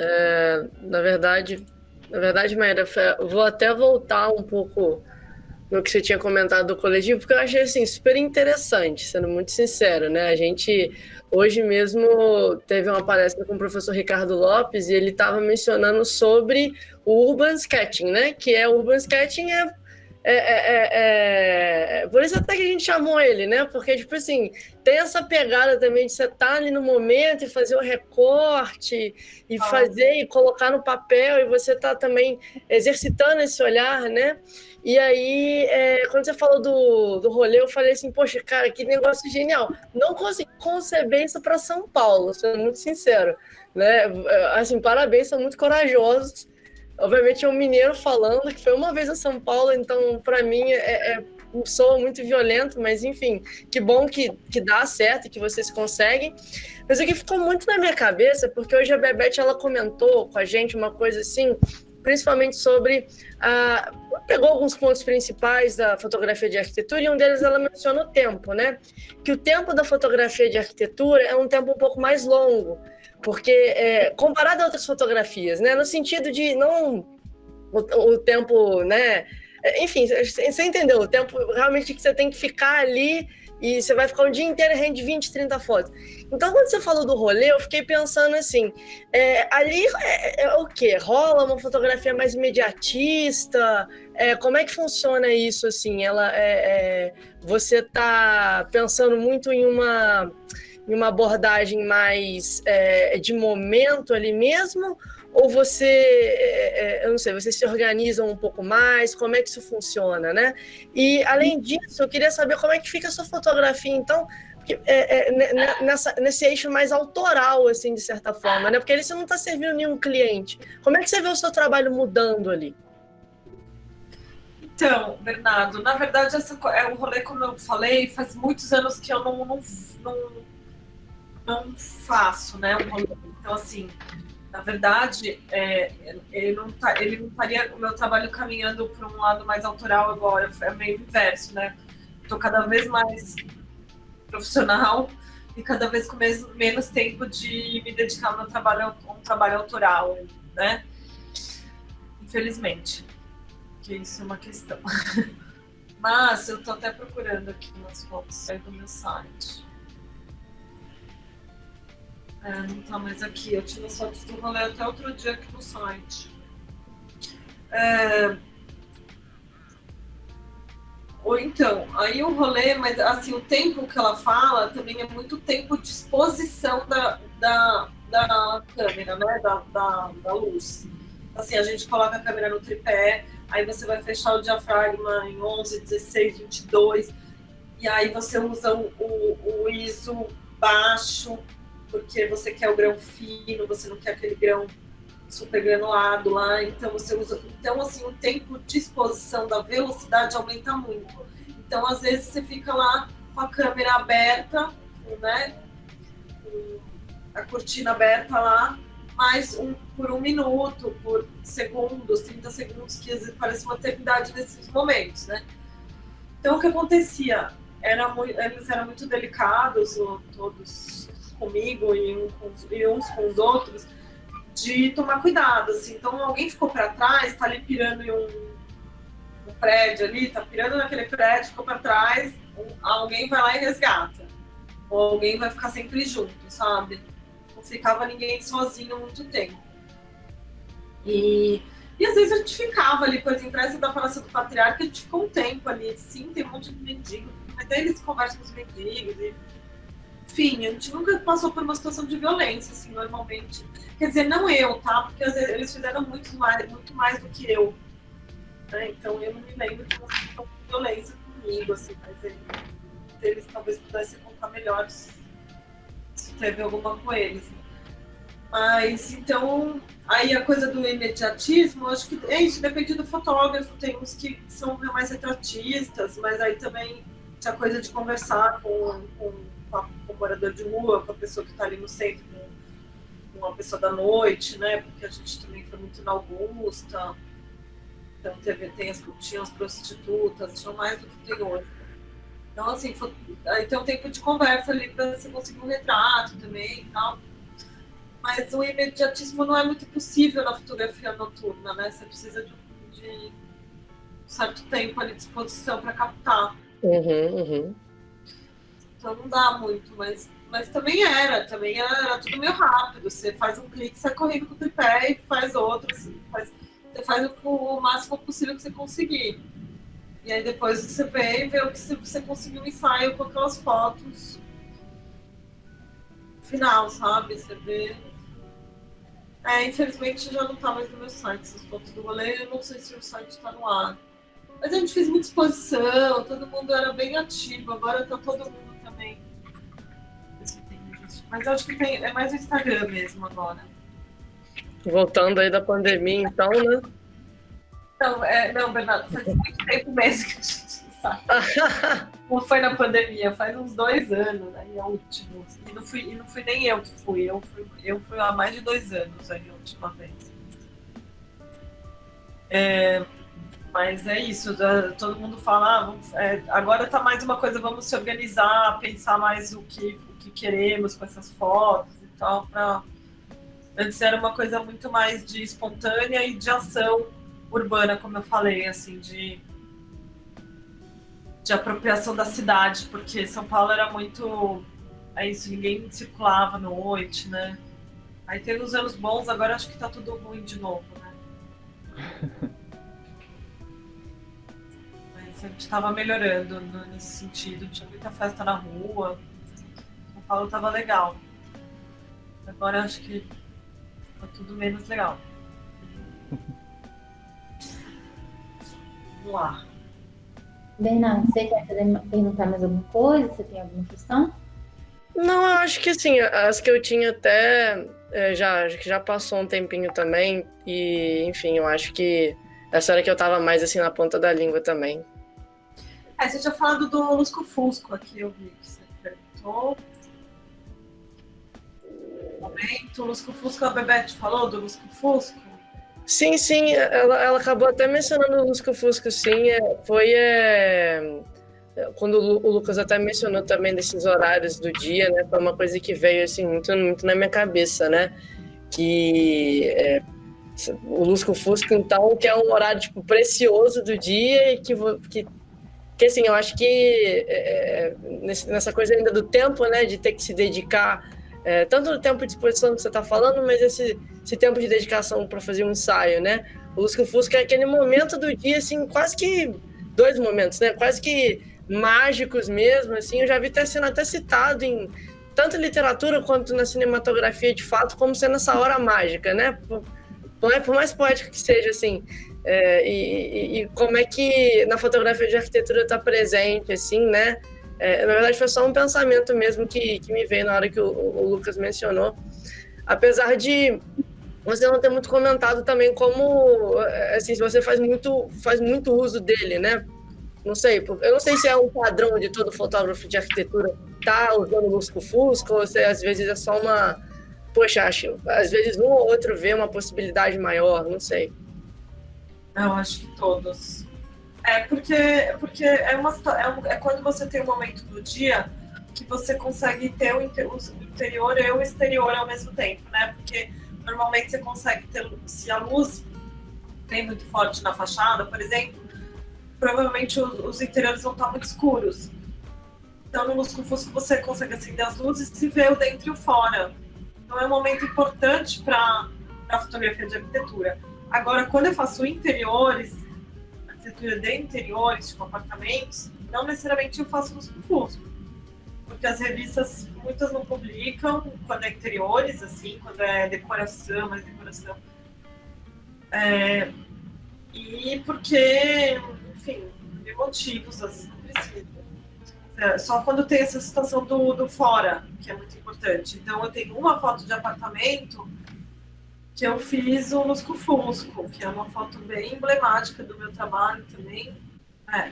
Na verdade, Maíra, eu vou até voltar um pouco no que você tinha comentado do coletivo, porque eu achei assim, super interessante, sendo muito sincero, né? A gente, hoje mesmo, teve uma palestra com o professor Ricardo Lopes e ele estava mencionando sobre o Urban Sketching, né? Que o Urban Sketching por isso até que a gente chamou ele, né? Porque, tipo assim, tem essa pegada também de você estar ali no momento e fazer o recorte e fazer e colocar no papel e você tá também exercitando esse olhar, né? E aí, quando você falou do rolê, eu falei assim, poxa, cara, que negócio genial. Não consegui conceber isso para São Paulo, sendo muito sincero, né? Assim, parabéns, são muito corajosos. Obviamente é um mineiro falando, que foi uma vez a São Paulo, então para mim soa muito violento, mas enfim, que bom que dá certo, que vocês conseguem. Mas o que ficou muito na minha cabeça, porque hoje a Bebete ela comentou com a gente uma coisa assim, principalmente sobre pegou alguns pontos principais da fotografia de arquitetura e um deles ela menciona o tempo, né? Que o tempo da fotografia de arquitetura é um tempo um pouco mais longo, porque comparado a outras fotografias, né? No sentido de não o tempo, né? Enfim, você entendeu? O tempo realmente que você tem que ficar ali e você vai ficar o dia inteiro e rende 20, 30 fotos. Então, quando você falou do rolê, eu fiquei pensando assim, ali o quê? Rola uma fotografia mais imediatista? Como é que funciona isso, assim? Você tá pensando muito em uma abordagem mais de momento ali mesmo? Ou você, eu não sei, vocês se organizam um pouco mais? Como é que isso funciona, né? E, além disso, eu queria saber como é que fica a sua fotografia, então, nesse eixo mais autoral, assim, de certa forma, né? Porque ali você não está servindo nenhum cliente. Como é que você vê o seu trabalho mudando ali? Então, Bernardo, na verdade, o rolê, como eu falei, faz muitos anos que eu não faço, né, um rolê. Então, assim, na verdade, ele não estaria o meu trabalho caminhando para um lado mais autoral agora, é meio inverso, né? Estou cada vez mais profissional e cada vez com menos tempo de me dedicar ao meu trabalho, a um trabalho autoral, né? Infelizmente, que isso é uma questão. Mas eu estou até procurando aqui umas fotos aí do meu site. Não tá mais aqui. Eu tive as fotos do rolê até outro dia aqui no site. Ou então, aí o rolê, mas assim, o tempo que ela fala também é muito tempo de exposição da câmera, né? Da luz. Assim, a gente coloca a câmera no tripé, aí você vai fechar o diafragma em 11, 16, 22, e aí você usa o ISO baixo, porque você quer o grão fino, você não quer aquele grão super granulado lá, então você usa... Então, assim, o tempo de exposição da velocidade aumenta muito. Então, às vezes, você fica lá com a câmera aberta, né? A cortina aberta lá, mais por 1 minuto, por segundos, 30 segundos, que às vezes parece uma eternidade nesses momentos, né? Então, o que acontecia? Eles eram muito delicados, todos comigo e uns com os outros, de tomar cuidado, assim. Então, alguém ficou para trás, tá ali pirando em um prédio ali, tá pirando naquele prédio, ficou para trás, alguém vai lá e resgata. Ou alguém vai ficar sempre junto, sabe? Não ficava ninguém sozinho muito tempo. E às vezes a gente ficava ali com as impressas da Praça do Patriarca, a gente ficou um tempo ali. Sim, tem um monte de mendigo, mas aí eles conversam com os mendigos enfim, a gente nunca passou por uma situação de violência, assim, normalmente. Quer dizer, não eu, tá? Porque às vezes, eles fizeram muito mais do que eu. Né? Então eu não me lembro de uma situação de violência comigo, assim, mas eles talvez pudessem contar melhor se teve alguma com eles. Mas, então, aí a coisa do imediatismo, acho que é isso, depende do fotógrafo. Tem uns que são mais retratistas, mas aí também tinha coisa de conversar com o morador de rua, com a pessoa que está ali no centro, com uma pessoa da noite, né? Porque a gente também foi muito na Augusta, então tinha as prostitutas, tinha mais do que tem hoje. Então, assim, aí tem um tempo de conversa ali para você conseguir um retrato também e tal. Mas o imediatismo não é muito possível na fotografia noturna, né? Você precisa de um certo tempo ali de exposição para captar. Então não dá muito, mas também era tudo meio rápido. Você faz um clique, sai correndo com o tripé e faz outro. Assim, você faz o máximo possível que você conseguir. E aí depois você vê o que você conseguiu um ensaio com aquelas fotos final, sabe? Você vê. Infelizmente já não tá mais no meu site essas fotos do rolê, eu não sei se o site está no ar. Mas a gente fez muita exposição, todo mundo era bem ativo, agora tá todo mundo também. Mas eu acho que é mais o Instagram mesmo agora. Voltando aí da pandemia, então, né? Não, Bernardo, faz muito tempo mesmo que a gente sabe. Não foi na pandemia, faz uns 2 anos, aí é o último. E não fui nem eu que fui, eu fui há mais de 2 anos aí a última vez. Mas é isso, todo mundo fala, agora tá mais uma coisa, vamos se organizar, pensar mais o que queremos com essas fotos e tal. Antes era uma coisa muito mais de espontânea e de ação urbana, como eu falei, assim, de apropriação da cidade, porque São Paulo era muito... É isso, ninguém circulava à noite, né? Aí teve uns anos bons, agora acho que tá tudo ruim de novo, né? Mas a gente tava melhorando nesse sentido, tinha muita festa na rua, São Paulo tava legal. Agora acho que tá tudo menos legal. Vamos lá. Bernardo, você quer perguntar mais alguma coisa? Você tem alguma questão? Não, eu acho que assim, as que eu tinha até já passou um tempinho também, e enfim, eu acho que essa era que eu tava mais assim na ponta da língua também. Você tinha falado do Lusco-Fusco aqui, eu vi que você perguntou. O Lusco-Fusco, a Bebete falou do Lusco-Fusco? Sim, ela acabou até mencionando o Lusco-Fusco, sim, quando o Lucas até mencionou também desses horários do dia, né, foi uma coisa que veio assim muito, muito na minha cabeça, né, que o Lusco-Fusco, então, que é um horário tipo, precioso do dia e que assim, eu acho que nessa coisa ainda do tempo, né, de ter que se dedicar, tanto no tempo de exposição que você está falando, mas esse tempo de dedicação para fazer um ensaio, né, o Lusco-Fusco é aquele momento do dia, assim, quase que 2 momentos, né, quase que mágicos mesmo, assim, eu já vi sendo até citado em tanto literatura quanto na cinematografia, de fato, como sendo essa hora mágica, né, por mais poética que seja, assim, e como é que na fotografia de arquitetura está presente, assim, né, na verdade foi só um pensamento mesmo que me veio na hora que o Lucas mencionou, apesar de você não ter muito comentado também como, assim, se você faz muito uso dele, né, não sei, eu não sei se é um padrão de todo fotógrafo de arquitetura tá usando o Lusco-Fusco, ou se às vezes é só uma, poxa, acho, às vezes um ou outro vê uma possibilidade maior, não sei. Eu acho que todos. Porque é quando você tem um momento do dia que você consegue ter o interior e o exterior ao mesmo tempo, né? Porque normalmente você consegue ter, se a luz vem muito forte na fachada, por exemplo, provavelmente os interiores vão estar muito escuros. Então no Lusco-Fusco você consegue acender as luzes e ver o dentro e o fora. Então é um momento importante para a fotografia de arquitetura. Agora, quando eu faço interiores, arquitetura de interiores, tipo apartamentos, não necessariamente eu faço Lusco-Fusco. porque as revistas, muitas não publicam quando é interiores, assim, quando é decoração, mais decoração. E porque, enfim, de motivos, às vezes não precisa. Só quando tem essa situação do fora, que é muito importante. Então, eu tenho uma foto de apartamento que eu fiz um lusco-fusco, que é uma foto bem emblemática do meu trabalho também.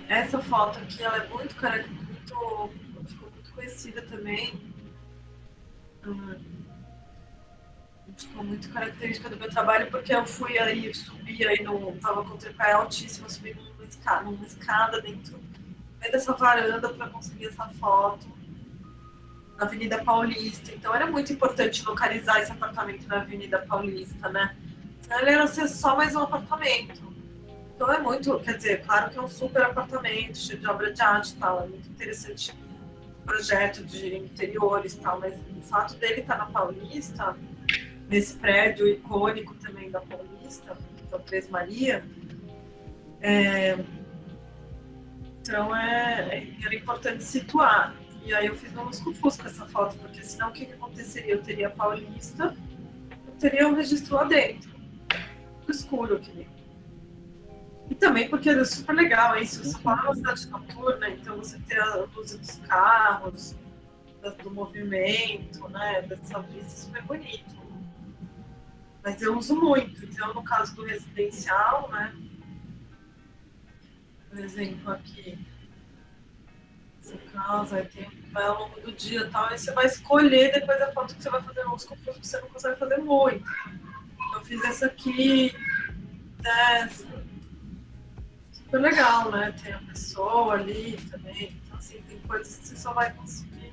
Essa foto aqui, ela é ficou muito conhecida também. Ficou muito característica do meu trabalho, porque eu subi aí, tava com o tripé altíssimo, eu subi numa escada dentro dessa varanda para conseguir essa foto na Avenida Paulista. Então era muito importante localizar esse apartamento na Avenida Paulista, né? Senão ele era ser só mais um apartamento. Então é muito, quer dizer, claro que é um super apartamento, cheio de obra de arte e tal, é muito interessante o projeto de interiores e tal, mas o fato dele estar na Paulista, nesse prédio icônico também da Paulista, que é o Três Maria, então era importante situar. E aí eu fiz um lusco-fusco essa foto, porque senão o que aconteceria? Eu teria a Paulista, eu teria um registro lá dentro, tudo escuro aqui. E também porque é super legal, isso. Você fala uma cidade noturna, então você tem a luz dos carros, do movimento, né? Dessa vista super bonito. Mas eu uso muito, então no caso do residencial, né? Por exemplo, aqui, essa casa, aí vai ao longo do dia e tal, aí você vai escolher depois a foto que você vai fazer no lusco-fusco, você não consegue fazer muito. Eu fiz essa aqui, dessa. Super legal, né? Tem a pessoa ali também, então assim, tem coisas que você só vai conseguir.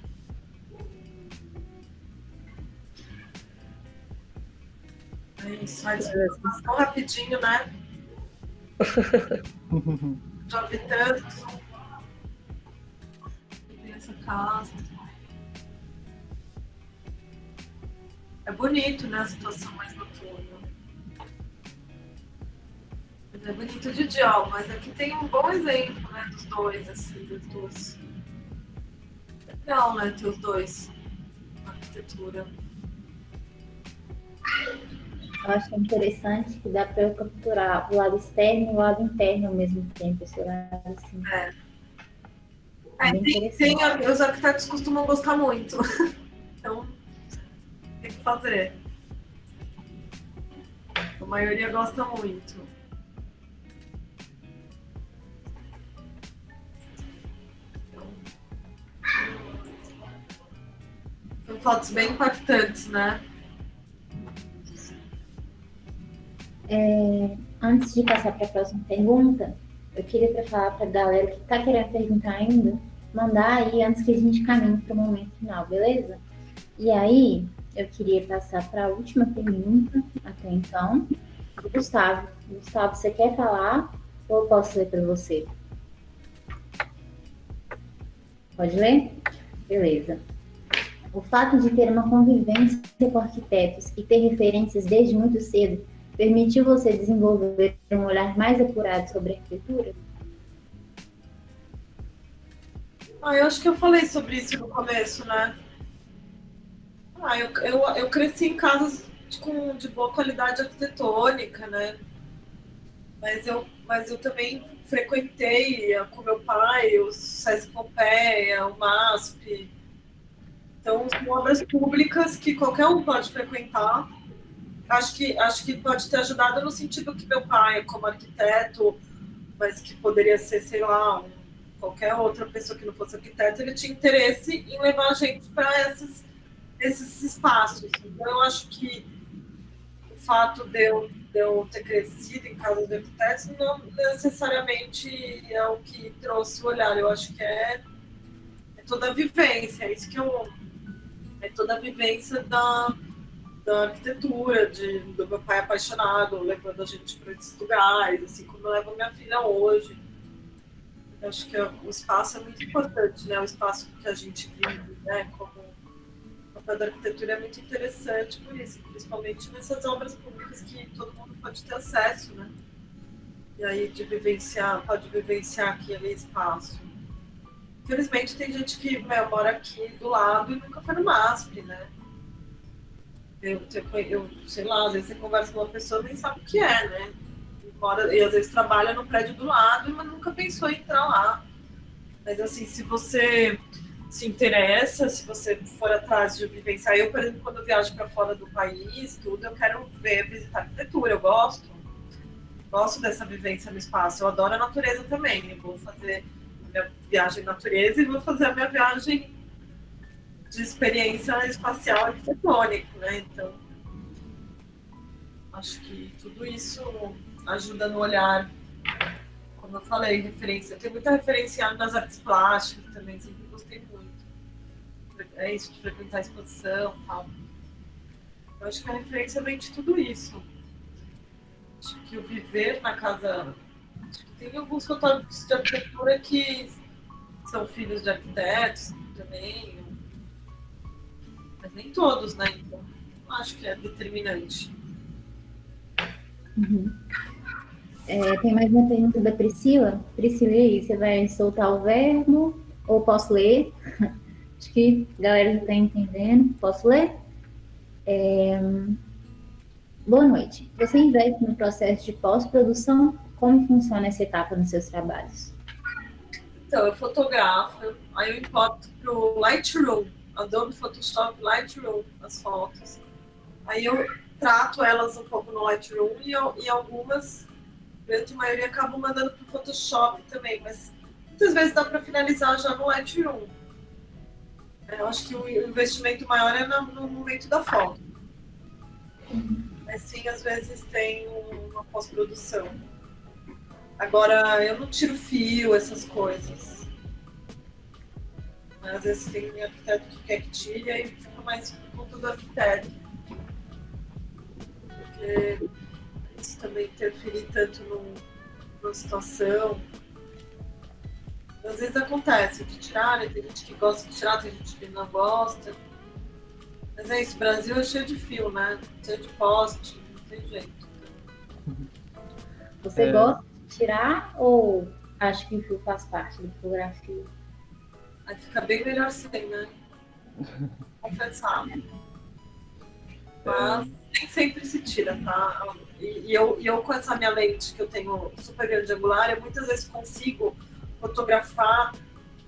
É isso, faz tão rapidinho, né? Já vi tanto. Tem essa casa. É bonito, né? A situação mais noturna. É bonito de dia, mas aqui tem um bom exemplo, né? Dos dois, assim, dos dois. Legal, né? Ter os dois na arquitetura. Eu acho interessante que dá para eu capturar o lado externo e o lado interno ao mesmo tempo, esse lado assim. Os arquitetos costumam gostar muito. Então, tem que fazer. A maioria gosta muito. São fotos bem impactantes, né? Antes de passar para a próxima pergunta, eu queria falar para a galera que está querendo perguntar ainda, mandar aí antes que a gente caminhe para o momento final, beleza? E aí, eu queria passar para a última pergunta, até então, do Gustavo. Gustavo, você quer falar ou eu posso ler para você? Pode ler? Beleza. O fato de ter uma convivência com arquitetos e ter referências desde muito cedo permitiu você desenvolver um olhar mais apurado sobre a arquitetura? Eu acho que eu falei sobre isso no começo, né? Eu cresci em casas de boa qualidade arquitetônica, né? Mas eu também frequentei com meu pai o Sesc Pompeia, o MASP. Então, são obras públicas que qualquer um pode frequentar. Acho que pode ter ajudado no sentido que meu pai, como arquiteto, mas que poderia ser, sei lá, qualquer outra pessoa que não fosse arquiteto, ele tinha interesse em levar a gente para esses espaços. Então, eu acho que o fato de eu ter crescido em casa de arquitetos não necessariamente é o que trouxe o olhar. Eu acho que é toda a vivência, é isso que é toda a vivência da arquitetura, do meu pai apaixonado, levando a gente para esses lugares, assim como eu levo minha filha hoje. Eu acho que o espaço é muito importante, né? O espaço que a gente vive, né? Como o papel da arquitetura é muito interessante por isso, principalmente nessas obras públicas que todo mundo pode ter acesso, né? E aí pode vivenciar aquele espaço. Infelizmente tem gente que mora aqui do lado e nunca foi no MASP, né? Eu sei lá, às vezes você conversa com uma pessoa e nem sabe o que é, né? E às vezes trabalha no prédio do lado, mas nunca pensou em entrar lá. Mas assim, se você se interessa, se você for atrás de vivenciar, eu, por exemplo, quando eu viajo para fora do país, tudo, eu quero visitar arquitetura, eu gosto dessa vivência no espaço, eu adoro a natureza também, eu vou fazer minha viagem na natureza e vou fazer a minha viagem de experiência espacial arquitetônica, né? Então, acho que tudo isso ajuda no olhar, como eu falei, referência. Tem muita referência nas artes plásticas também, sempre gostei muito. É isso, de frequentar a exposição e tal. Eu acho que a referência vem de tudo isso. Acho que o viver na casa... Acho que tem alguns fotógrafos de arquitetura que são filhos de arquitetos também, mas nem todos, né? Então, não acho que é determinante. Uhum. Tem mais uma pergunta da Priscila. Priscila, e aí, você vai soltar o verbo ou posso ler? Acho que a galera já está entendendo. Posso ler? Boa noite. Você investe no processo de pós-produção? Como funciona essa etapa nos seus trabalhos? Então, eu fotografo, aí eu importo para o Lightroom, Adobe Photoshop Lightroom, as fotos. Aí eu trato elas um pouco no Lightroom e algumas, a grande maioria, acabo mandando para o Photoshop também, mas muitas vezes dá para finalizar já no Lightroom. Eu acho que o investimento maior é no momento da foto. Mas sim, às vezes tem uma pós-produção. Agora, eu não tiro fio, essas coisas. Mas, às vezes tem arquiteto que quer que tire e aí fica mais por conta do arquiteto. Porque isso também interferir tanto numa situação. Às vezes acontece de tirar, né? Tem gente que gosta de tirar, tem gente que não gosta. Mas é isso, o Brasil é cheio de fio, né? Cheio de poste, não tem jeito. Você gosta de tirar ou acha que o fio faz parte da fotografia? Aí fica bem melhor sem, né? Confessar. Mas nem sempre se tira, tá? E eu com essa minha lente que eu tenho super grande angular, eu muitas vezes consigo fotografar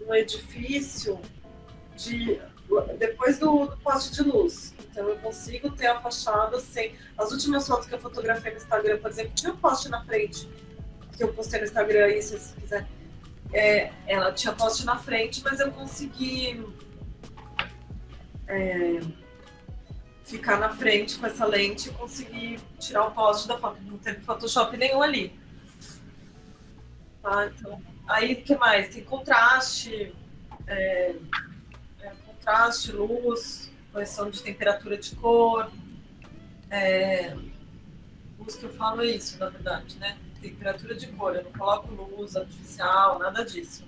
um edifício depois do poste de luz. Então eu consigo ter a fachada sem... As últimas fotos que eu fotografei no Instagram, por exemplo, tinha um poste na frente, que eu postei no Instagram aí, se você quiser. Ela tinha poste na frente, mas eu consegui ficar na frente com essa lente e consegui tirar o poste da foto. Não teve Photoshop nenhum ali. Tá, então, aí o que mais? Tem contraste, contraste, luz, correção de temperatura de cor. Luz que eu falo é isso, na verdade, né? Temperatura de cor, eu não coloco luz artificial, nada disso.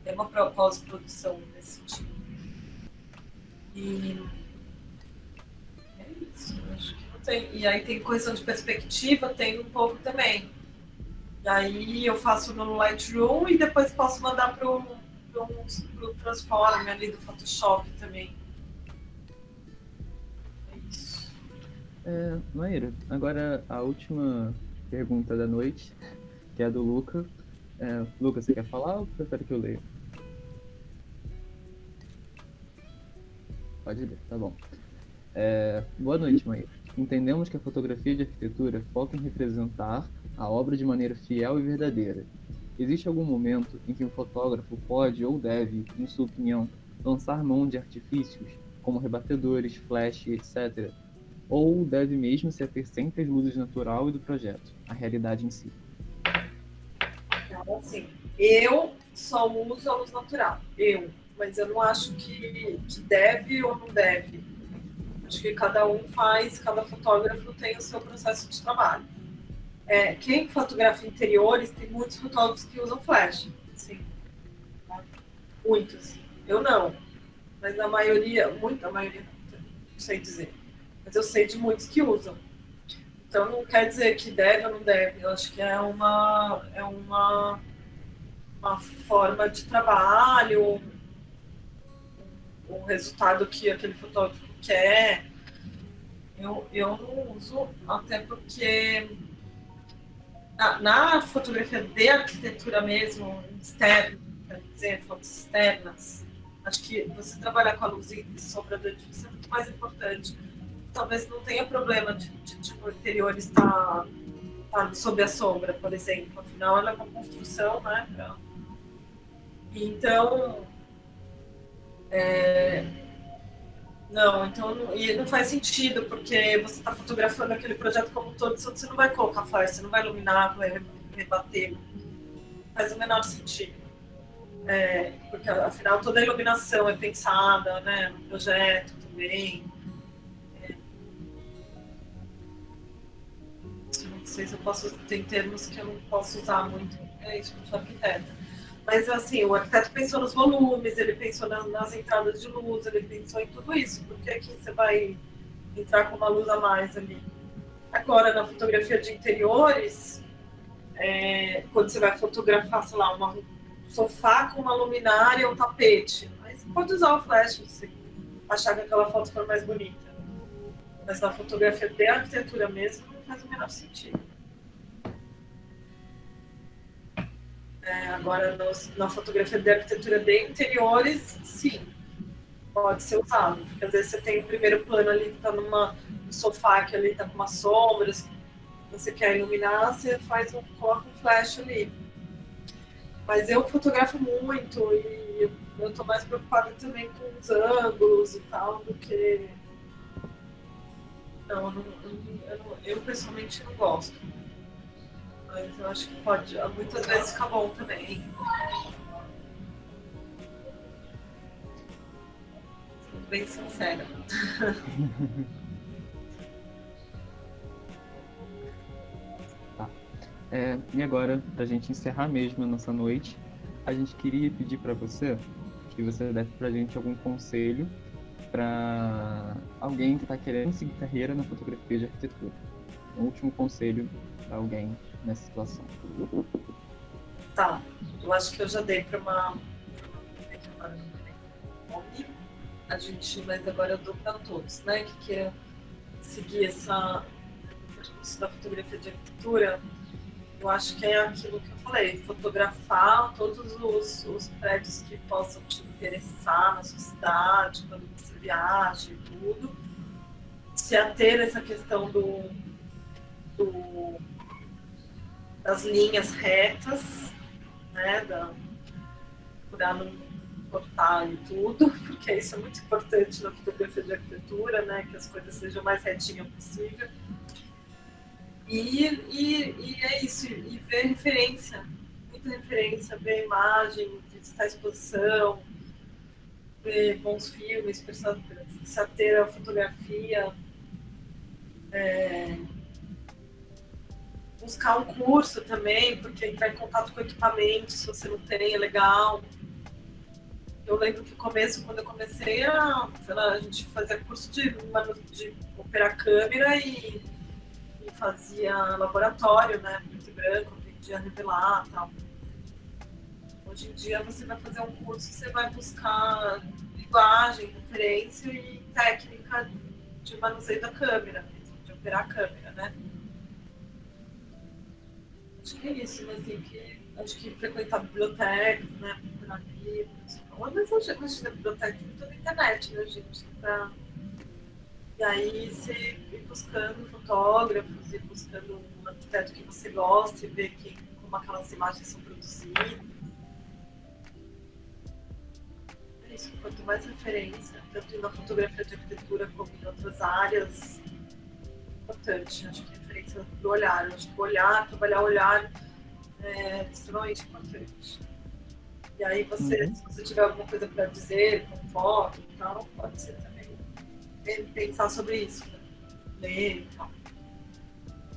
É uma pós-produção nesse sentido. E é isso, acho que não tem. E aí tem correção de perspectiva, tem um pouco também. E aí eu faço no Lightroom e depois posso mandar para o Transform ali do Photoshop também. É isso. Maíra, agora a última pergunta da noite, que é a do Luca. Luca, você quer falar ou prefere que eu leia? Pode ler, tá bom. Boa noite, Maíra. Entendemos que a fotografia de arquitetura foca em representar a obra de maneira fiel e verdadeira. Existe algum momento em que um fotógrafo pode ou deve, em sua opinião, lançar mão de artifícios, como rebatedores, flash, etc., ou deve mesmo se ater sempre às luzes natural e do projeto, a realidade em si? Então, assim, eu só uso a luz natural, mas eu não acho que deve ou não deve. Acho que cada fotógrafo tem o seu processo de trabalho. Quem fotografa interiores, tem muitos fotógrafos que usam flash, sim. Muitos. Eu não, mas a maioria, muita maioria, não sei dizer. Mas eu sei de muitos que usam. Então não quer dizer que deve ou não deve. Eu acho que é uma forma de trabalho, o resultado que aquele fotógrafo quer. Eu não uso, até porque na fotografia de arquitetura mesmo, externa, quer dizer, fotos externas, acho que você trabalhar com a luz e sombra do edifício é muito mais importante. Talvez não tenha problema de o interior estar sob a sombra, por exemplo. Afinal, ela é uma construção, né? Então, não faz sentido, porque você está fotografando aquele projeto como um todo, só que você não vai colocar flash, você não vai iluminar, vai rebater. Não faz o menor sentido. Porque, afinal, toda a iluminação é pensada, né, no projeto também. Não sei se eu posso... Tem termos que eu não posso usar muito. É isso, eu sou arquiteta. Mas, assim, o arquiteto pensou nos volumes, ele pensou nas entradas de luz, ele pensou em tudo isso. Por que aqui você vai entrar com uma luz a mais ali? Agora, na fotografia de interiores, quando você vai fotografar, sei lá, um sofá com uma luminária ou um tapete, aí você pode usar o flash se você achar que aquela foto for mais bonita. Mas na fotografia de arquitetura mesmo, não faz o menor sentido. Agora, na fotografia de arquitetura de interiores, sim, pode ser usado. Porque às vezes você tem o primeiro plano ali que está no sofá, que ali está com umas sombras, você quer iluminar, você coloca um flash ali. Mas eu fotografo muito e eu estou mais preocupada também com os ângulos e tal, do que... Eu pessoalmente não gosto. Mas eu acho que pode, muitas vezes fica bom também. Sendo bem sincera. Tá. E agora, pra gente encerrar mesmo a nossa noite, a gente queria pedir para você que você desse pra gente algum conselho para alguém que está querendo seguir carreira na fotografia de arquitetura. Um último conselho para alguém nessa situação. Tá, eu acho que eu já dei para uma mas agora eu dou para todos, né, que queiram seguir essa percurso da fotografia de arquitetura. Eu acho que é aquilo que eu falei, fotografar todos os prédios que possam te interessar na sua cidade, quando você viaja e tudo, se ater nessa questão das linhas retas, né, procurar não cortar e tudo, porque isso é muito importante na fotografia de arquitetura, né, que as coisas sejam o mais retinhas possível. E é isso, e ver referência, muita referência, ver imagem, visitar a exposição, ver bons filmes, se ater à fotografia, buscar um curso também, porque entrar em contato com equipamento, se você não tem, é legal. Eu lembro que no começo, quando eu comecei, a gente fazia curso de operar câmera e fazia laboratório, né, preto e branco, aprendia a revelar e tal. Hoje em dia você vai fazer um curso, você vai buscar linguagem, referência e técnica de manuseio da câmera, de operar a câmera, né. Acho que é isso, mas tem que, acho que frequentar bibliotecas, né, procurar livros. Mas hoje na biblioteca tem toda a internet, né, gente? E aí você ir buscando fotógrafos, ir buscando um arquiteto que você gosta e ver como aquelas imagens são produzidas. É isso, quanto mais referência, tanto na fotografia de arquitetura como em outras áreas, importante. Acho que a referência do olhar. Acho que trabalhar o olhar é extremamente importante. E aí se você tiver alguma coisa para dizer, com foto e tal, pode ser também. Pensar sobre isso, né? Ler e tal.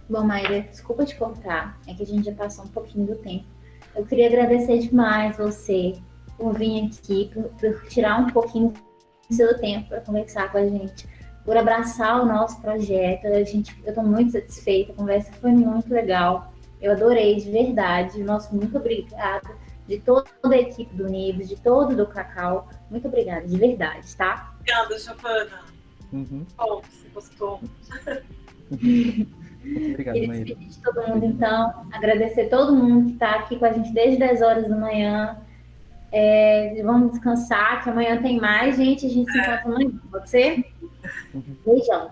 Bom, Maíra, desculpa te cortar, é que a gente já passou um pouquinho do tempo. Eu queria agradecer demais você por vir aqui, por tirar um pouquinho do seu tempo para conversar com a gente, por abraçar o nosso projeto. Eu estou muito satisfeita, a conversa foi muito legal. Eu adorei, de verdade. Nosso muito obrigada. de toda a equipe do Unidos, de todo do Cacau. Muito obrigada, de verdade, tá? Obrigada, Giovana. Bom, você gostou. Obrigado, Queria Maíra. despedir de todo mundo, então. Agradecer todo mundo que está aqui com a gente desde 10 horas da manhã. Vamos descansar, que amanhã tem mais, gente. A gente se encontra amanhã, pode ser? Beijão.